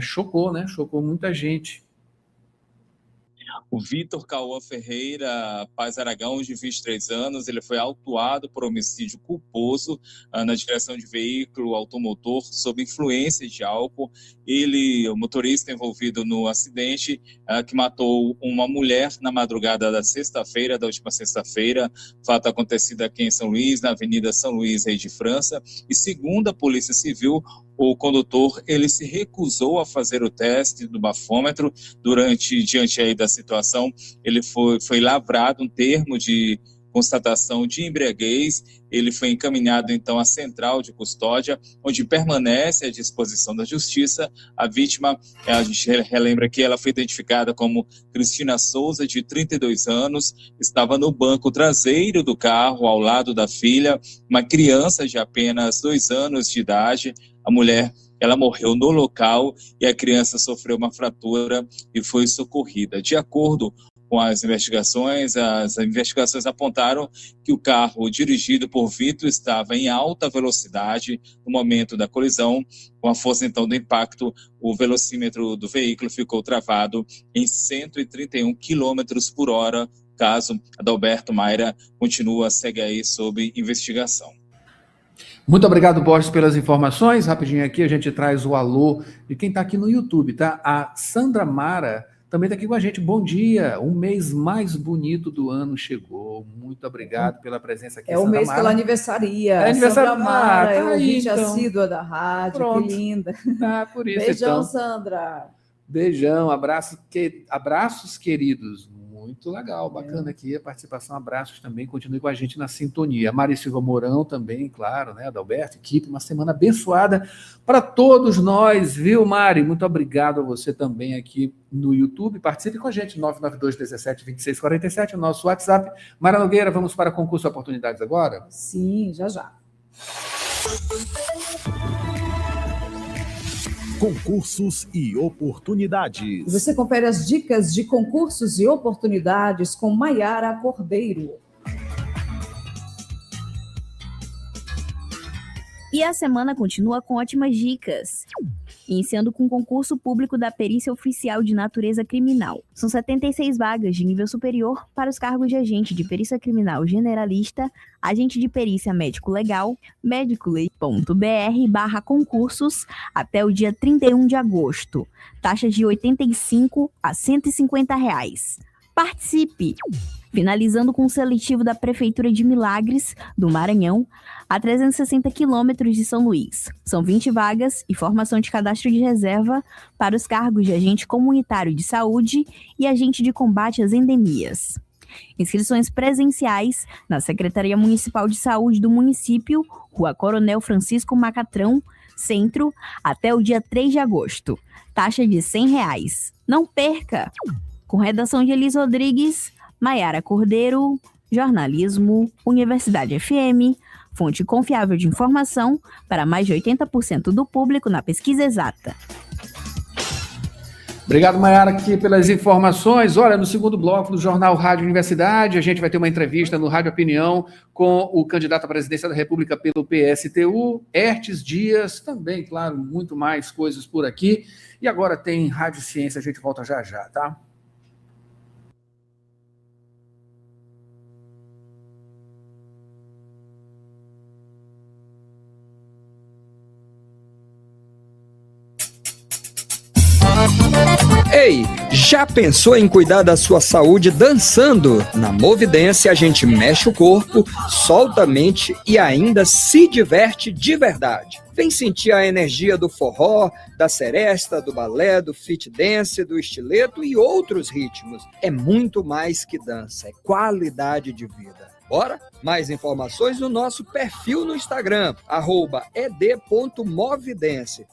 chocou, né? Chocou muita gente. O Vitor Cauã Ferreira Paz Aragão, de 23 anos, ele foi autuado por homicídio culposo na direção de veículo automotor sob influência de álcool. Ele, o motorista envolvido no acidente que matou uma mulher na madrugada da última sexta-feira, fato acontecido aqui em São Luís, na Avenida São Luís, Rei de França. E segundo a Polícia Civil, o condutor ele se recusou a fazer o teste do bafômetro. Diante aí da situação, ele foi lavrado um termo de constatação de embriaguez. Ele foi encaminhado então à central de custódia, onde permanece à disposição da justiça. A vítima, a gente relembra que ela foi identificada como Cristina Souza, de 32 anos, estava no banco traseiro do carro, ao lado da filha, uma criança de apenas 2 anos de idade. A mulher, ela morreu no local e a criança sofreu uma fratura e foi socorrida. De acordo com as investigações apontaram que o carro dirigido por Vitor estava em alta velocidade no momento da colisão. Com a força então do impacto, o velocímetro do veículo ficou travado em 131 km por hora. O caso Adalberto Mayra segue aí sob investigação. Muito obrigado, Borges, pelas informações. Rapidinho aqui a gente traz o alô de quem está aqui no YouTube, tá? A Sandra Mara também está aqui com a gente. Bom dia, o mês mais bonito do ano chegou. Muito obrigado pela presença aqui, Sandra Mara. É o mês que ela aniversaria. É aniversário. Sandra Mara, tá é ouvinte então. assídua da rádio. Pronto. Que linda. Por isso, beijão, então. Sandra. Beijão, abraços queridos. Muito legal, bacana aqui a participação, abraços também, continue com a gente na sintonia. A Mari Silva Mourão também, claro, né, Adalberto, equipe, uma semana abençoada para todos nós, viu, Mari? Muito obrigado a você também aqui no YouTube, participe com a gente, 992-17-2647, o nosso WhatsApp. Mara Nogueira, vamos para o concurso de oportunidades agora? Sim, já. Concursos e oportunidades. Você confere as dicas de concursos e oportunidades com Maiara Cordeiro. E a semana continua com ótimas dicas. Iniciando com o concurso público da Perícia Oficial de Natureza Criminal. São 76 vagas de nível superior para os cargos de agente de perícia criminal generalista, agente de perícia médico-legal, médico.br/concursos até o dia 31 de agosto. Taxa de R$ 85 a R$ 150. Participe! Finalizando com o seletivo da Prefeitura de Milagres, do Maranhão, a 360 quilômetros de São Luís. São 20 vagas e formação de cadastro de reserva para os cargos de agente comunitário de saúde e agente de combate às endemias. Inscrições presenciais na Secretaria Municipal de Saúde do município, Rua Coronel Francisco Macatrão, Centro, até o dia 3 de agosto. Taxa de R$ 100. Não perca! Com redação de Elis Rodrigues, Maiara Cordeiro, jornalismo, Universidade FM, fonte confiável de informação para mais de 80% do público na pesquisa exata. Obrigado, Maiara, aqui pelas informações. Olha, no segundo bloco do Jornal Rádio Universidade, a gente vai ter uma entrevista no Rádio Opinião com o candidato à presidência da República pelo PSTU, Hertes Dias, também, claro, muito mais coisas por aqui. E agora tem Rádio Ciência, a gente volta já, tá? Ei, já pensou em cuidar da sua saúde dançando? Na Movidência a gente mexe o corpo, solta a mente e ainda se diverte de verdade. Vem sentir a energia do forró, da seresta, do balé, do fit dance, do estileto e outros ritmos. É muito mais que dança, é qualidade de vida. Bora? Mais informações no nosso perfil no Instagram, @ed.movidence.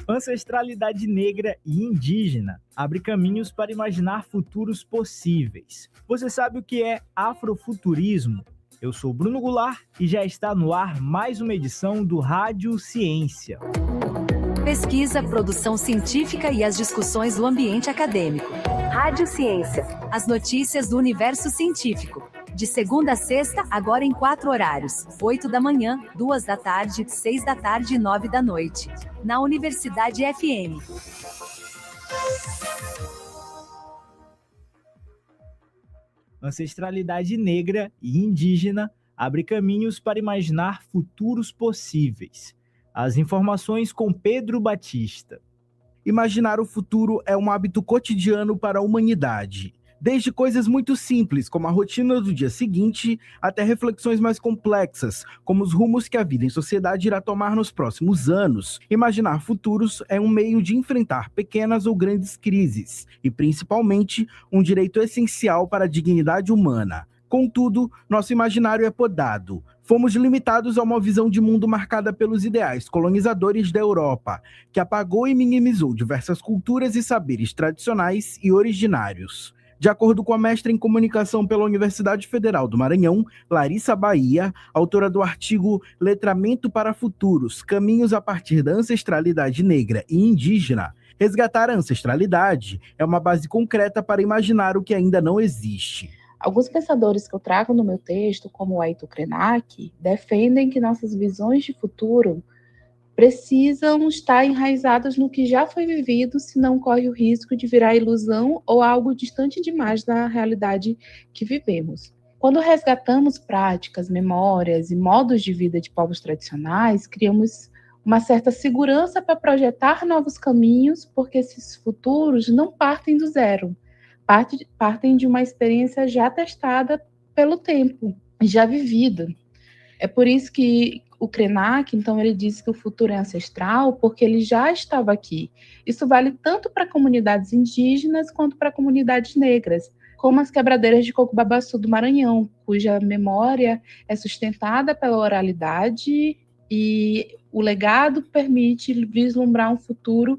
Ancestralidade negra e indígena abre caminhos para imaginar futuros possíveis. Você sabe o que é afrofuturismo? Eu sou Bruno Goulart e já está no ar mais uma edição do Rádio Ciência. Pesquisa, produção científica e as discussões do ambiente acadêmico. Rádio Ciência. As notícias do universo científico. De segunda a sexta, agora em 4 horários. 8 da manhã, 2 da tarde, 6 da tarde e 9 da noite. Na Universidade FM. Ancestralidade negra e indígena abre caminhos para imaginar futuros possíveis. As informações com Pedro Batista. Imaginar o futuro é um hábito cotidiano para a humanidade. Desde coisas muito simples, como a rotina do dia seguinte, até reflexões mais complexas, como os rumos que a vida em sociedade irá tomar nos próximos anos. Imaginar futuros é um meio de enfrentar pequenas ou grandes crises, e principalmente um direito essencial para a dignidade humana. Contudo, nosso imaginário é podado. Fomos limitados a uma visão de mundo marcada pelos ideais colonizadores da Europa, que apagou e minimizou diversas culturas e saberes tradicionais e originários. De acordo com a mestra em comunicação pela Universidade Federal do Maranhão, Larissa Bahia, autora do artigo Letramento para Futuros, Caminhos a partir da ancestralidade negra e indígena, resgatar a ancestralidade é uma base concreta para imaginar o que ainda não existe. Alguns pensadores que eu trago no meu texto, como o Aito Krenak, defendem que nossas visões de futuro precisam estar enraizadas no que já foi vivido, senão corre o risco de virar ilusão ou algo distante demais da realidade que vivemos. Quando resgatamos práticas, memórias e modos de vida de povos tradicionais, criamos uma certa segurança para projetar novos caminhos, porque esses futuros não partem do zero, partem de uma experiência já testada pelo tempo, já vivida. É por isso que o Krenak, então, ele diz que o futuro é ancestral porque ele já estava aqui. Isso vale tanto para comunidades indígenas quanto para comunidades negras, como as quebradeiras de Coco Babaçu do Maranhão, cuja memória é sustentada pela oralidade e o legado permite vislumbrar um futuro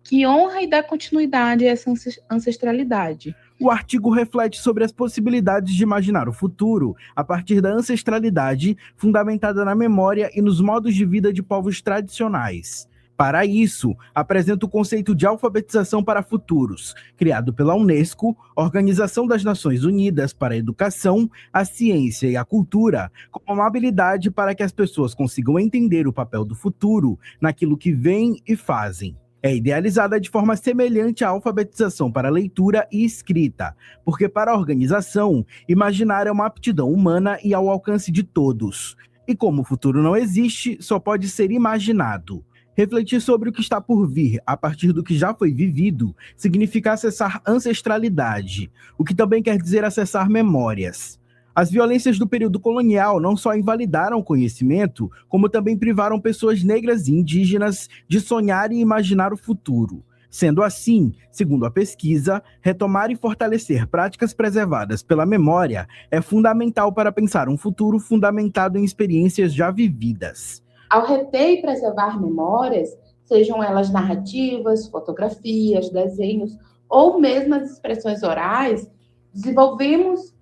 que honra e dá continuidade a essa ancestralidade. O artigo reflete sobre as possibilidades de imaginar o futuro a partir da ancestralidade fundamentada na memória e nos modos de vida de povos tradicionais. Para isso, apresenta o conceito de alfabetização para futuros, criado pela Unesco, Organização das Nações Unidas para a Educação, a Ciência e a Cultura, como uma habilidade para que as pessoas consigam entender o papel do futuro naquilo que veem e fazem. É idealizada de forma semelhante à alfabetização para leitura e escrita, porque para a organização, imaginar é uma aptidão humana e ao alcance de todos. E como o futuro não existe, só pode ser imaginado. Refletir sobre o que está por vir a partir do que já foi vivido significa acessar ancestralidade, o que também quer dizer acessar memórias. As violências do período colonial não só invalidaram o conhecimento, como também privaram pessoas negras e indígenas de sonhar e imaginar o futuro. Sendo assim, segundo a pesquisa, retomar e fortalecer práticas preservadas pela memória é fundamental para pensar um futuro fundamentado em experiências já vividas. Ao reter e preservar memórias, sejam elas narrativas, fotografias, desenhos ou mesmo as expressões orais, desenvolvemos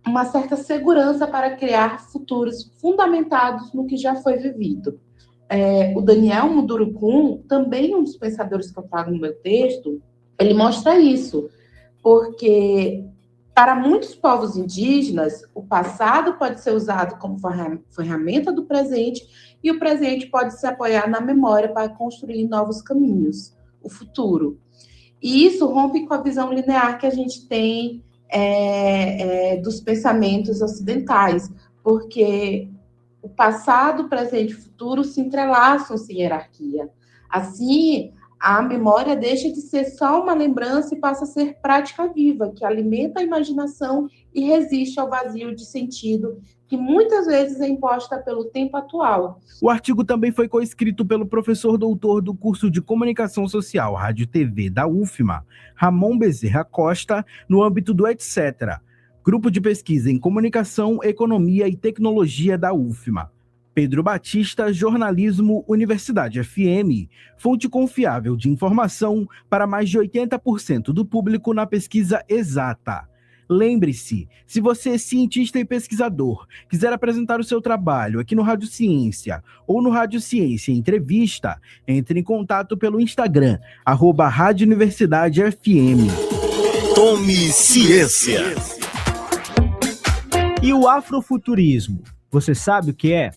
uma certa segurança para criar futuros fundamentados no que já foi vivido. O Daniel Mundurucum, também um dos pensadores que eu trago no meu texto, ele mostra isso, porque para muitos povos indígenas, o passado pode ser usado como ferramenta do presente e o presente pode se apoiar na memória para construir novos caminhos, o futuro. E isso rompe com a visão linear que a gente tem dos pensamentos ocidentais, porque o passado, presente e futuro se entrelaçam-se em hierarquia. Assim, a memória deixa de ser só uma lembrança e passa a ser prática viva, que alimenta a imaginação e resiste ao vazio de sentido, que muitas vezes é imposta pelo tempo atual. O artigo também foi coescrito pelo professor doutor do curso de Comunicação Social, Rádio e TV da UFMA, Ramon Bezerra Costa, no âmbito do Etc., Grupo de Pesquisa em Comunicação, Economia e Tecnologia da UFMA. Pedro Batista, Jornalismo, Universidade FM, fonte confiável de informação para mais de 80% do público na pesquisa exata. Lembre-se, se você é cientista e pesquisador, quiser apresentar o seu trabalho aqui no Rádio Ciência ou no Rádio Ciência Entrevista, entre em contato pelo Instagram, @Rádio Universidade FM. Tome ciência. E o afrofuturismo, você sabe o que é?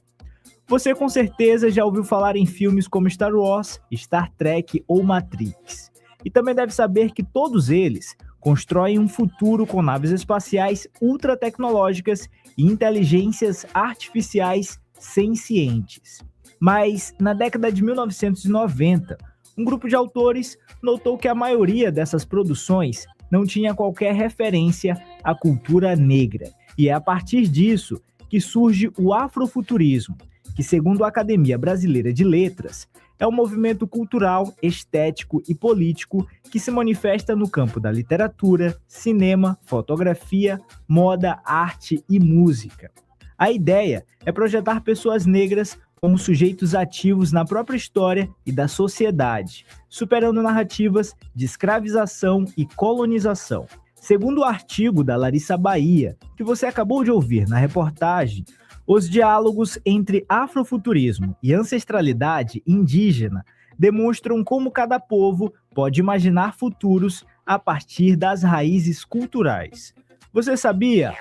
Você com certeza já ouviu falar em filmes como Star Wars, Star Trek ou Matrix. E também deve saber que todos eles constroem um futuro com naves espaciais ultra-tecnológicas e inteligências artificiais sencientes. Mas, na década de 1990, um grupo de autores notou que a maioria dessas produções não tinha qualquer referência à cultura negra. E é a partir disso que surge o afrofuturismo, que, segundo a Academia Brasileira de Letras, é um movimento cultural, estético e político que se manifesta no campo da literatura, cinema, fotografia, moda, arte e música. A ideia é projetar pessoas negras como sujeitos ativos na própria história e da sociedade, superando narrativas de escravização e colonização. Segundo o artigo da Larissa Bahia, que você acabou de ouvir na reportagem, os diálogos entre afrofuturismo e ancestralidade indígena demonstram como cada povo pode imaginar futuros a partir das raízes culturais. Você sabia?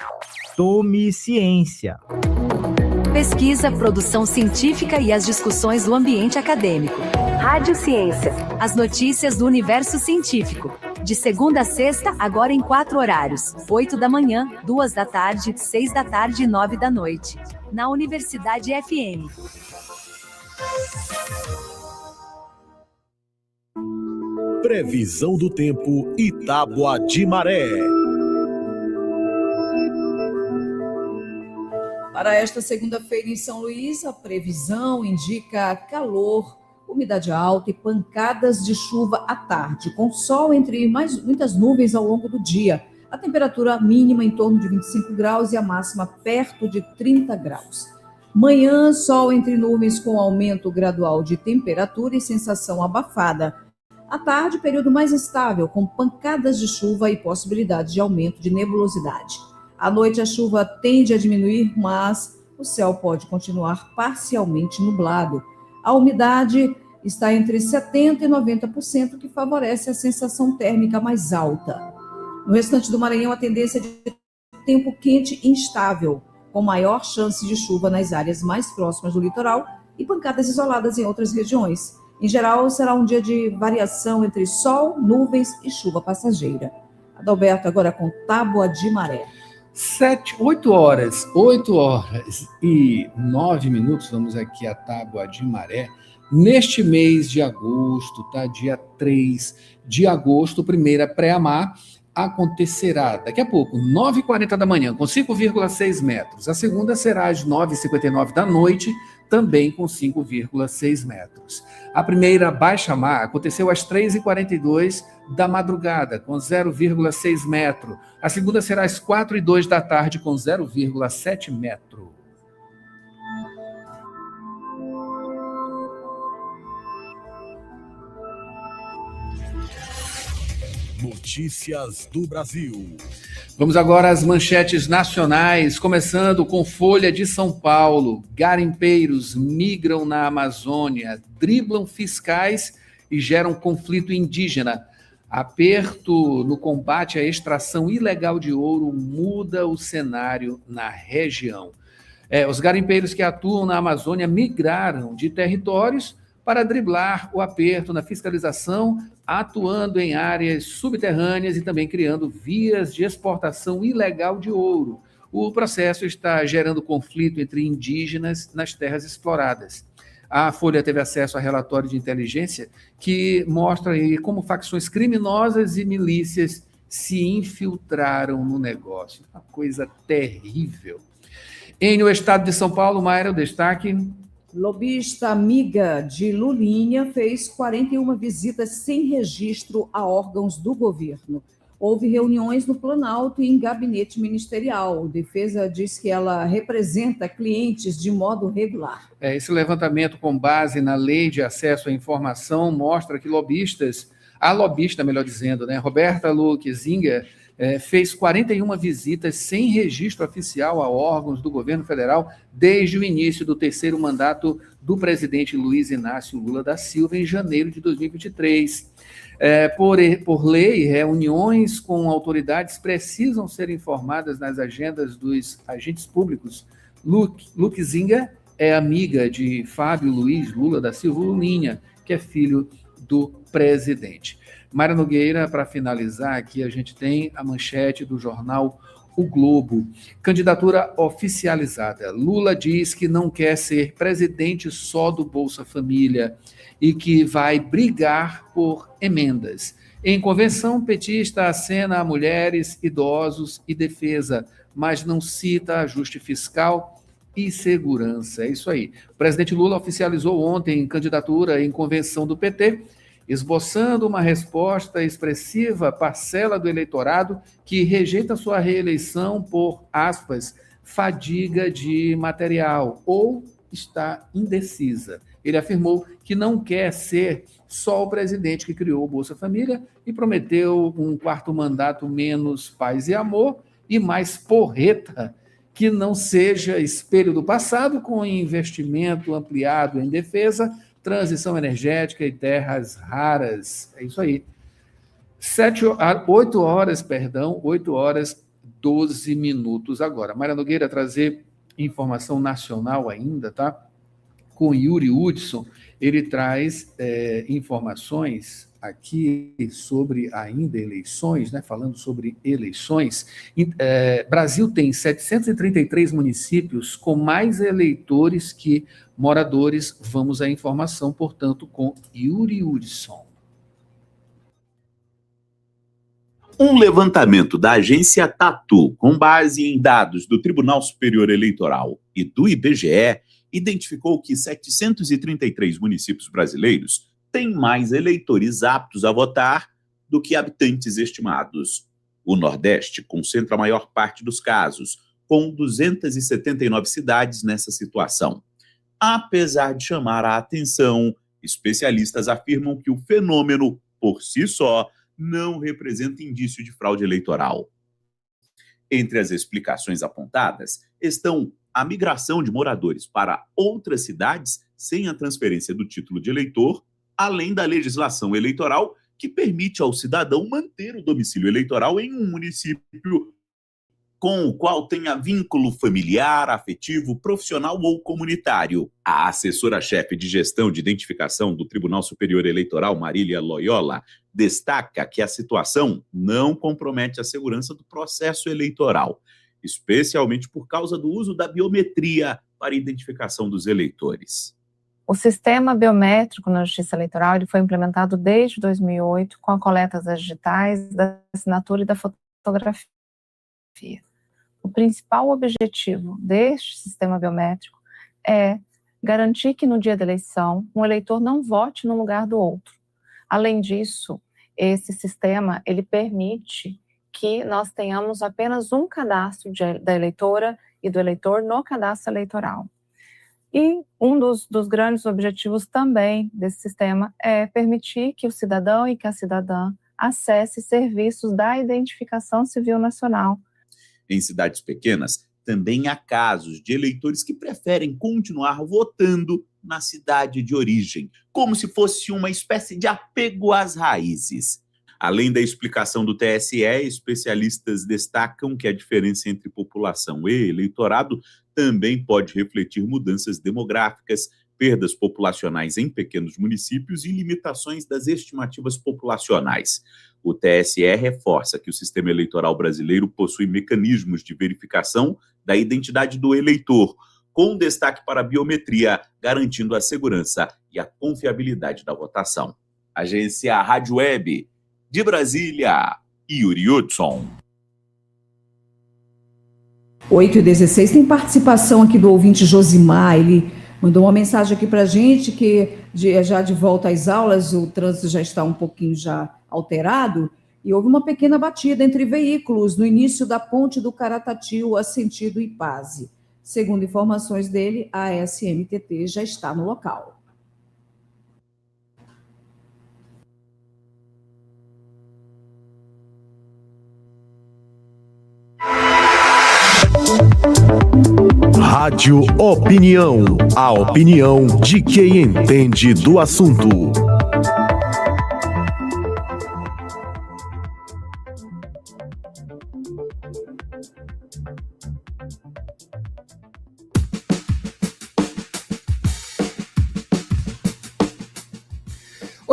Tome ciência! Pesquisa, produção científica e as discussões do ambiente acadêmico. Rádio Ciência. As notícias do universo científico. De segunda a sexta, agora em 4 horários. 8 da manhã, 2 da tarde, 6 da tarde e 9 da noite. Na Universidade FM. Previsão do tempo e tábua de maré. Para esta segunda-feira em São Luís, a previsão indica calor, umidade alta e pancadas de chuva à tarde, com sol entre muitas nuvens ao longo do dia. A temperatura mínima em torno de 25 graus e a máxima perto de 30 graus. Manhã, sol entre nuvens com aumento gradual de temperatura e sensação abafada. À tarde, período mais estável, com pancadas de chuva e possibilidade de aumento de nebulosidade. À noite, a chuva tende a diminuir, mas o céu pode continuar parcialmente nublado. A umidade está entre 70% e 90%, que favorece a sensação térmica mais alta. No restante do Maranhão, a tendência é de tempo quente e instável, com maior chance de chuva nas áreas mais próximas do litoral e pancadas isoladas em outras regiões. Em geral, será um dia de variação entre sol, nuvens e chuva passageira. Adalberto, agora com tábua de maré. 8 horas e 9 minutos, vamos aqui a tábua de maré. Neste mês de agosto, tá? Dia 3 de agosto, primeira pré-amar acontecerá daqui a pouco, 9h40 da manhã, com 5,6 metros. A segunda será às 9h59 da noite, também com 5,6 metros. A primeira baixa-mar aconteceu às 3h42 da madrugada, com 0,6 metro. A segunda será às 4h02 da tarde, com 0,7 metro. Notícias do Brasil. Vamos agora às manchetes nacionais, começando com Folha de São Paulo. Garimpeiros migram na Amazônia, driblam fiscais e geram conflito indígena. Aperto no combate à extração ilegal de ouro muda o cenário na região. Os garimpeiros que atuam na Amazônia migraram de territórios para driblar o aperto na fiscalização, atuando em áreas subterrâneas e também criando vias de exportação ilegal de ouro. O processo está gerando conflito entre indígenas nas terras exploradas. A Folha teve acesso a relatório de inteligência que mostra aí como facções criminosas e milícias se infiltraram no negócio. Uma coisa terrível. No estado de São Paulo, Mayra, o destaque... Lobista amiga de Lulinha fez 41 visitas sem registro a órgãos do governo. Houve reuniões no Planalto e em gabinete ministerial. A defesa diz que ela representa clientes de modo regular. Esse levantamento com base na Lei de Acesso à Informação mostra que a lobista, melhor dizendo, Roberta Luquizinga, fez 41 visitas sem registro oficial a órgãos do governo federal desde o início do terceiro mandato do presidente Luiz Inácio Lula da Silva em janeiro de 2023. Por lei, reuniões com autoridades precisam ser informadas nas agendas dos agentes públicos. Luquizinga é amiga de Fábio Luiz Lula da Silva Lulinha, que é filho do presidente. Mayra Nogueira, para finalizar aqui, a gente tem a manchete do jornal O Globo. Candidatura oficializada. Lula diz que não quer ser presidente só do Bolsa Família e que vai brigar por emendas. Em convenção, petista acena a mulheres, idosos e defesa, mas não cita ajuste fiscal e segurança. É isso aí. O presidente Lula oficializou ontem candidatura em convenção do PT, esboçando uma resposta expressiva à parcela do eleitorado que rejeita sua reeleição por, aspas, fadiga de material ou está indecisa. Ele afirmou que não quer ser só o presidente que criou o Bolsa Família e prometeu um quarto mandato menos paz e amor e mais porreta, que não seja espelho do passado, com investimento ampliado em defesa, transição energética e terras raras. É isso aí. 8 horas 12 minutos agora. Mayra Nogueira, trazer informação nacional ainda, tá? Com Yuri Hudson, ele traz informações aqui sobre ainda eleições, né? Falando sobre eleições. Brasil tem 733 municípios com mais eleitores que moradores. Vamos à informação, portanto, com Yuri Hudson. Um levantamento da agência Tatu, com base em dados do Tribunal Superior Eleitoral e do IBGE, identificou que 733 municípios brasileiros têm mais eleitores aptos a votar do que habitantes estimados. O Nordeste concentra a maior parte dos casos, com 279 cidades nessa situação. Apesar de chamar a atenção, especialistas afirmam que o fenômeno, por si só, não representa indício de fraude eleitoral. Entre as explicações apontadas estão a migração de moradores para outras cidades sem a transferência do título de eleitor, além da legislação eleitoral que permite ao cidadão manter o domicílio eleitoral em um município com o qual tenha vínculo familiar, afetivo, profissional ou comunitário. A assessora-chefe de gestão de identificação do Tribunal Superior Eleitoral, Marília Loyola, destaca que a situação não compromete a segurança do processo eleitoral, especialmente por causa do uso da biometria para a identificação dos eleitores. O sistema biométrico na Justiça Eleitoral ele foi implementado desde 2008 com a coleta das digitais, da assinatura e da fotografia. O principal objetivo deste sistema biométrico é garantir que no dia da eleição um eleitor não vote no lugar do outro. Além disso, esse sistema ele permite que nós tenhamos apenas um cadastro da eleitora e do eleitor no cadastro eleitoral. E um dos grandes objetivos também desse sistema é permitir que o cidadão e que a cidadã acesse serviços da identificação civil nacional. Em cidades pequenas, também há casos de eleitores que preferem continuar votando na cidade de origem, como se fosse uma espécie de apego às raízes. Além da explicação do TSE, especialistas destacam que a diferença entre população e eleitorado também pode refletir mudanças demográficas, perdas populacionais em pequenos municípios e limitações das estimativas populacionais. O TSE reforça que o sistema eleitoral brasileiro possui mecanismos de verificação da identidade do eleitor, com destaque para a biometria, garantindo a segurança e a confiabilidade da votação. Agência Rádio Web de Brasília, Yuri Hudson. 8h16, tem participação aqui do ouvinte Josimar, ele mandou uma mensagem aqui para a gente que já de volta às aulas, o trânsito já está um pouquinho já alterado e houve uma pequena batida entre veículos no início da ponte do Caratatio a sentido Ipase. Segundo informações dele, a SMTT já está no local. Rádio Opinião, a opinião de quem entende do assunto.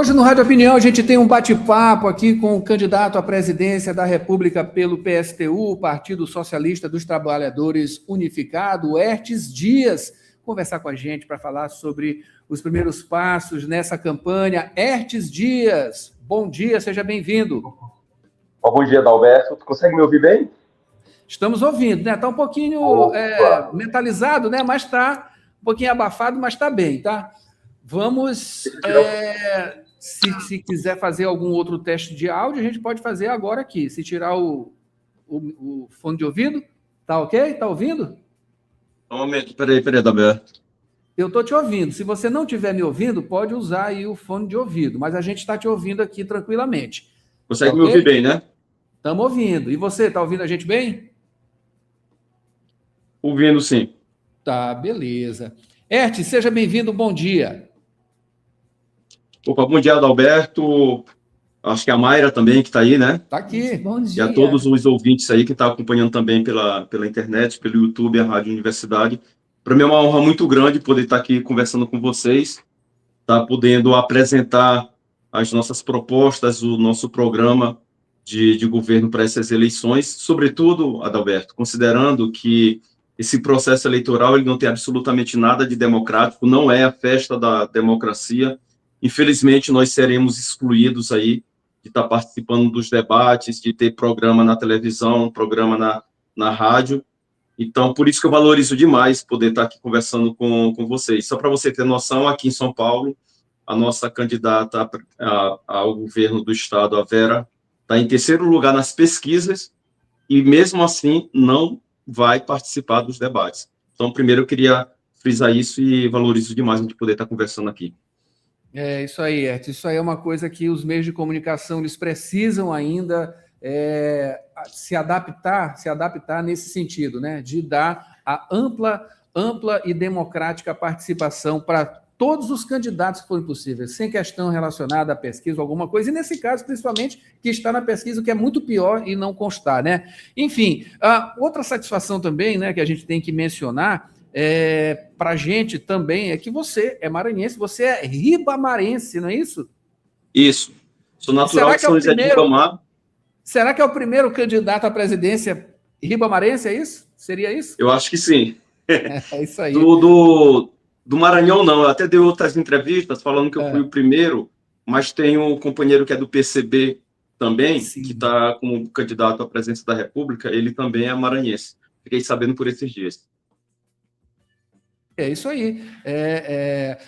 Hoje no Rádio Opinião a gente tem um bate-papo aqui com o candidato à presidência da República pelo PSTU, Partido Socialista dos Trabalhadores Unificado, Aertes Dias, conversar com a gente para falar sobre os primeiros passos nessa campanha. Aertes Dias, bom dia, seja bem-vindo. Bom dia, Adalberto. Tu consegue me ouvir bem? Estamos ouvindo, né? Está um pouquinho mentalizado, né? Mas está um pouquinho abafado, mas está bem, tá? Vamos... Se quiser fazer algum outro teste de áudio, a gente pode fazer agora aqui. Se tirar o fone de ouvido, tá ok? Tá ouvindo? Um momento, peraí, Adalberto. Eu estou te ouvindo. Se você não estiver me ouvindo, pode usar aí o fone de ouvido, mas a gente está te ouvindo aqui tranquilamente. Consegue me ouvir bem, né? Estamos ouvindo. E você, está ouvindo a gente bem? Ouvindo, sim. Tá, beleza. Aertes, seja bem-vindo, bom dia. Opa, bom dia, Adalberto. Acho que a Mayra também, que está aí, né? Está aqui. Bom dia. E a todos os ouvintes aí que estão acompanhando também pela internet, pelo YouTube, a Rádio Universidade. Para mim é uma honra muito grande poder estar aqui conversando com vocês, tá podendo apresentar as nossas propostas, o nosso programa de governo para essas eleições, sobretudo, Adalberto, considerando que esse processo eleitoral ele não tem absolutamente nada de democrático, não é a festa da democracia. Infelizmente, nós seremos excluídos aí de estar participando dos debates, de ter programa na televisão, programa na rádio. Então, por isso que eu valorizo demais poder estar aqui conversando com vocês. Só para você ter noção, aqui em São Paulo, a nossa candidata ao governo do estado, a Vera, está em terceiro lugar nas pesquisas e, mesmo assim, não vai participar dos debates. Então, primeiro, eu queria frisar isso e valorizo demais de poder estar conversando aqui. É isso aí, Aertes. Isso aí é uma coisa que os meios de comunicação eles precisam ainda se adaptar nesse sentido, né? De dar a ampla e democrática participação para todos os candidatos que forem possíveis, sem questão relacionada à pesquisa ou alguma coisa, e nesse caso, principalmente, que está na pesquisa, o que é muito pior e não constar, né? Enfim, outra satisfação também, né, que a gente tem que mencionar para a gente também é que você é maranhense, você é ribamarense, não é isso? Isso. Sou natural de São José de Ribamar. Será que é o primeiro candidato à presidência ribamarense, é isso? Seria isso? Eu acho que sim. É isso aí. Do Maranhão, não. Eu até dei outras entrevistas falando que eu fui o primeiro, mas tem um companheiro que é do PCB também, que está como candidato à presidência da República, ele também é maranhense. Fiquei sabendo por esses dias. É isso aí.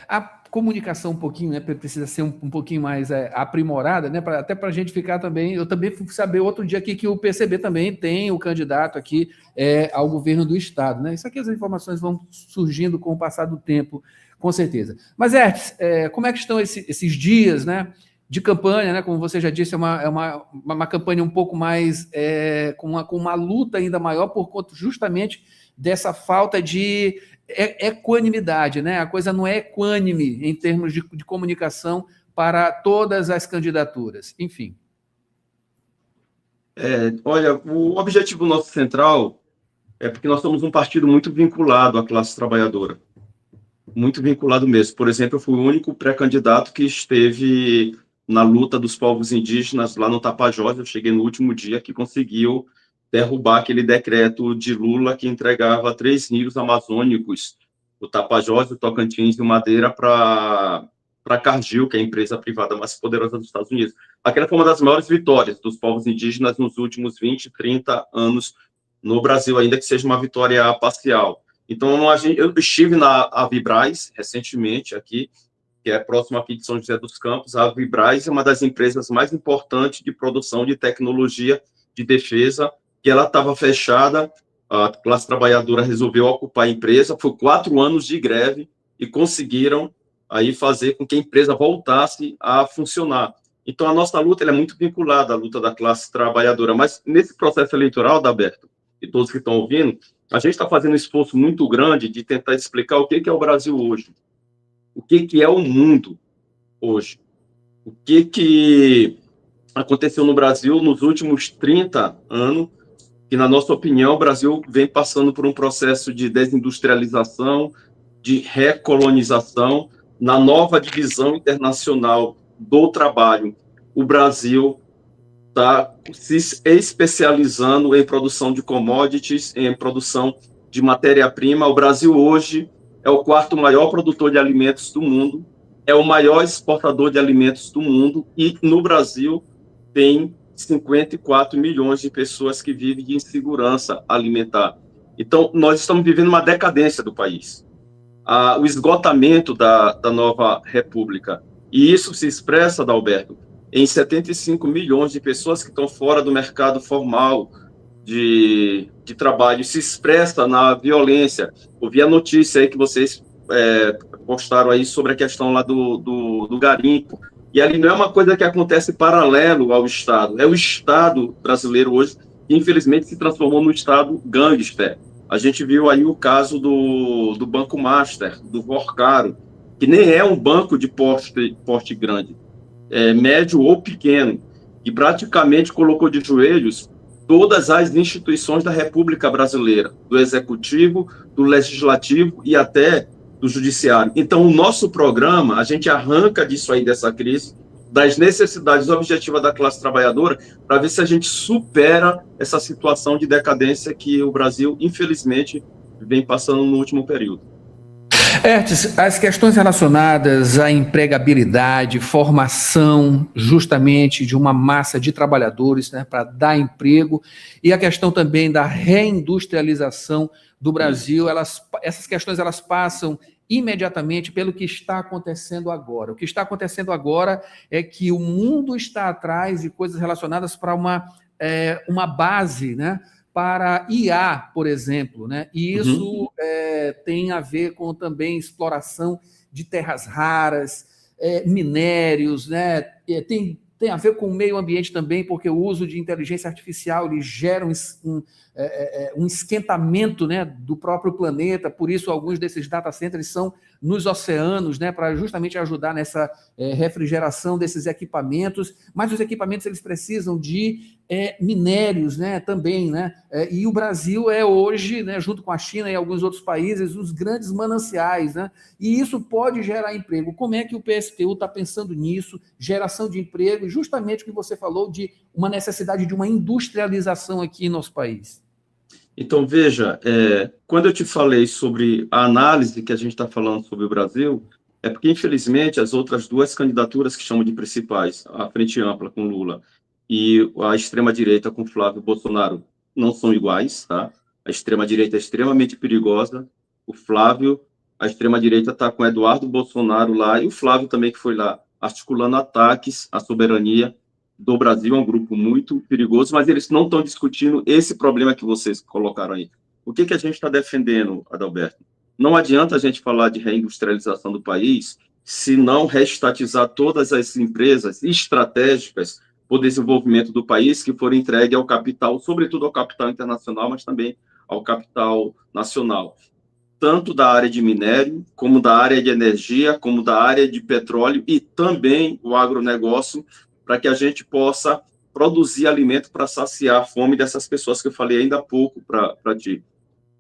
A comunicação um pouquinho, né, precisa ser um pouquinho mais aprimorada, né, até para a gente ficar também. Eu também fui saber outro dia aqui que o PCB também tem o candidato aqui ao governo do estado, né? Isso aqui as informações vão surgindo com o passar do tempo, com certeza. Mas Aertes, como é que estão esses dias, né, de campanha, né? Como você já disse, é uma campanha um pouco mais com uma luta ainda maior por conta justamente dessa falta de equanimidade, né? A coisa não é equânime em termos de comunicação para todas as candidaturas, enfim. Olha, o objetivo nosso central é porque nós somos um partido muito vinculado à classe trabalhadora, muito vinculado mesmo. Por exemplo, eu fui o único pré-candidato que esteve na luta dos povos indígenas lá no Tapajós. Eu cheguei no último dia que conseguiu derrubar aquele decreto de Lula que entregava 3 rios amazônicos, o Tapajós, o Tocantins e o Madeira, para Cargill, que é a empresa privada mais poderosa dos Estados Unidos. Aquela foi uma das maiores vitórias dos povos indígenas nos últimos 20, 30 anos no Brasil, ainda que seja uma vitória parcial. Então, eu estive na Avibraz recentemente aqui, que é próximo aqui de São José dos Campos. A Avibraz é uma das empresas mais importantes de produção de tecnologia de defesa, que ela estava fechada, a classe trabalhadora resolveu ocupar a empresa, foi 4 anos de greve e conseguiram aí fazer com que a empresa voltasse a funcionar. Então, a nossa luta ela é muito vinculada à luta da classe trabalhadora, mas nesse processo eleitoral, Adalberto, e todos que estão ouvindo, a gente está fazendo um esforço muito grande de tentar explicar o que é o Brasil hoje, o que é o mundo hoje, o que aconteceu no Brasil nos últimos 30 anos, que, na nossa opinião, o Brasil vem passando por um processo de desindustrialização, de recolonização, na nova divisão internacional do trabalho. O Brasil está se especializando em produção de commodities, em produção de matéria-prima. O Brasil hoje é o 4º maior produtor de alimentos do mundo, é o maior exportador de alimentos do mundo, e no Brasil tem 54 milhões de pessoas que vivem de insegurança alimentar. Então, nós estamos vivendo uma decadência do país. O esgotamento da nova república. E isso se expressa, Adalberto, em 75 milhões de pessoas que estão fora do mercado formal de trabalho. Se expressa na violência. Ouvi a notícia aí que vocês postaram aí sobre a questão lá do garimpo. E ali não é uma coisa que acontece paralelo ao Estado. É o Estado brasileiro hoje que, infelizmente, se transformou no Estado gangster. A gente viu aí o caso do Banco Master, do Vorcaro, que nem é um banco de porte grande, médio ou pequeno, e praticamente colocou de joelhos todas as instituições da República Brasileira, do Executivo, do Legislativo e até do Judiciário. Então, o nosso programa, a gente arranca disso aí, dessa crise, das necessidades objetivas da classe trabalhadora, para ver se a gente supera essa situação de decadência que o Brasil, infelizmente, vem passando no último período. Hertz, as questões relacionadas à empregabilidade, formação justamente de uma massa de trabalhadores, né, para dar emprego, e a questão também da reindustrialização do Brasil, essas questões elas passam imediatamente pelo que está acontecendo agora. O que está acontecendo agora é que o mundo está atrás de coisas relacionadas para uma base, né, para IA, por exemplo, né? E isso tem a ver com também exploração de terras raras, minérios, né? Tem a ver com o meio ambiente também, porque o uso de inteligência artificial ele gera um esquentamento, né, do próprio planeta, por isso alguns desses data centers são nos oceanos, né, para justamente ajudar nessa refrigeração desses equipamentos, mas os equipamentos eles precisam de minérios, né, também, né, e o Brasil é hoje, né, junto com a China e alguns outros países, os grandes mananciais, né, e isso pode gerar emprego. Como é que o PSTU está pensando nisso, geração de emprego, justamente o que você falou de uma necessidade de uma industrialização aqui em nosso país? Então, veja, quando eu te falei sobre a análise que a gente está falando sobre o Brasil, é porque, infelizmente, as outras duas candidaturas que chamam de principais, a Frente Ampla com Lula e a extrema-direita com Flávio Bolsonaro, não são iguais, tá? A extrema-direita é extremamente perigosa, o Flávio, a extrema-direita está com Eduardo Bolsonaro lá, e o Flávio também que foi lá, articulando ataques à soberania do Brasil, é um grupo muito perigoso, mas eles não estão discutindo esse problema que vocês colocaram aí. O que a gente está defendendo, Adalberto? Não adianta a gente falar de reindustrialização do país se não reestatizar todas as empresas estratégicas para o desenvolvimento do país que forem entregues ao capital, sobretudo ao capital internacional, mas também ao capital nacional, tanto da área de minério, como da área de energia, como da área de petróleo e também o agronegócio, para que a gente possa produzir alimento para saciar a fome dessas pessoas que eu falei ainda há pouco para ti.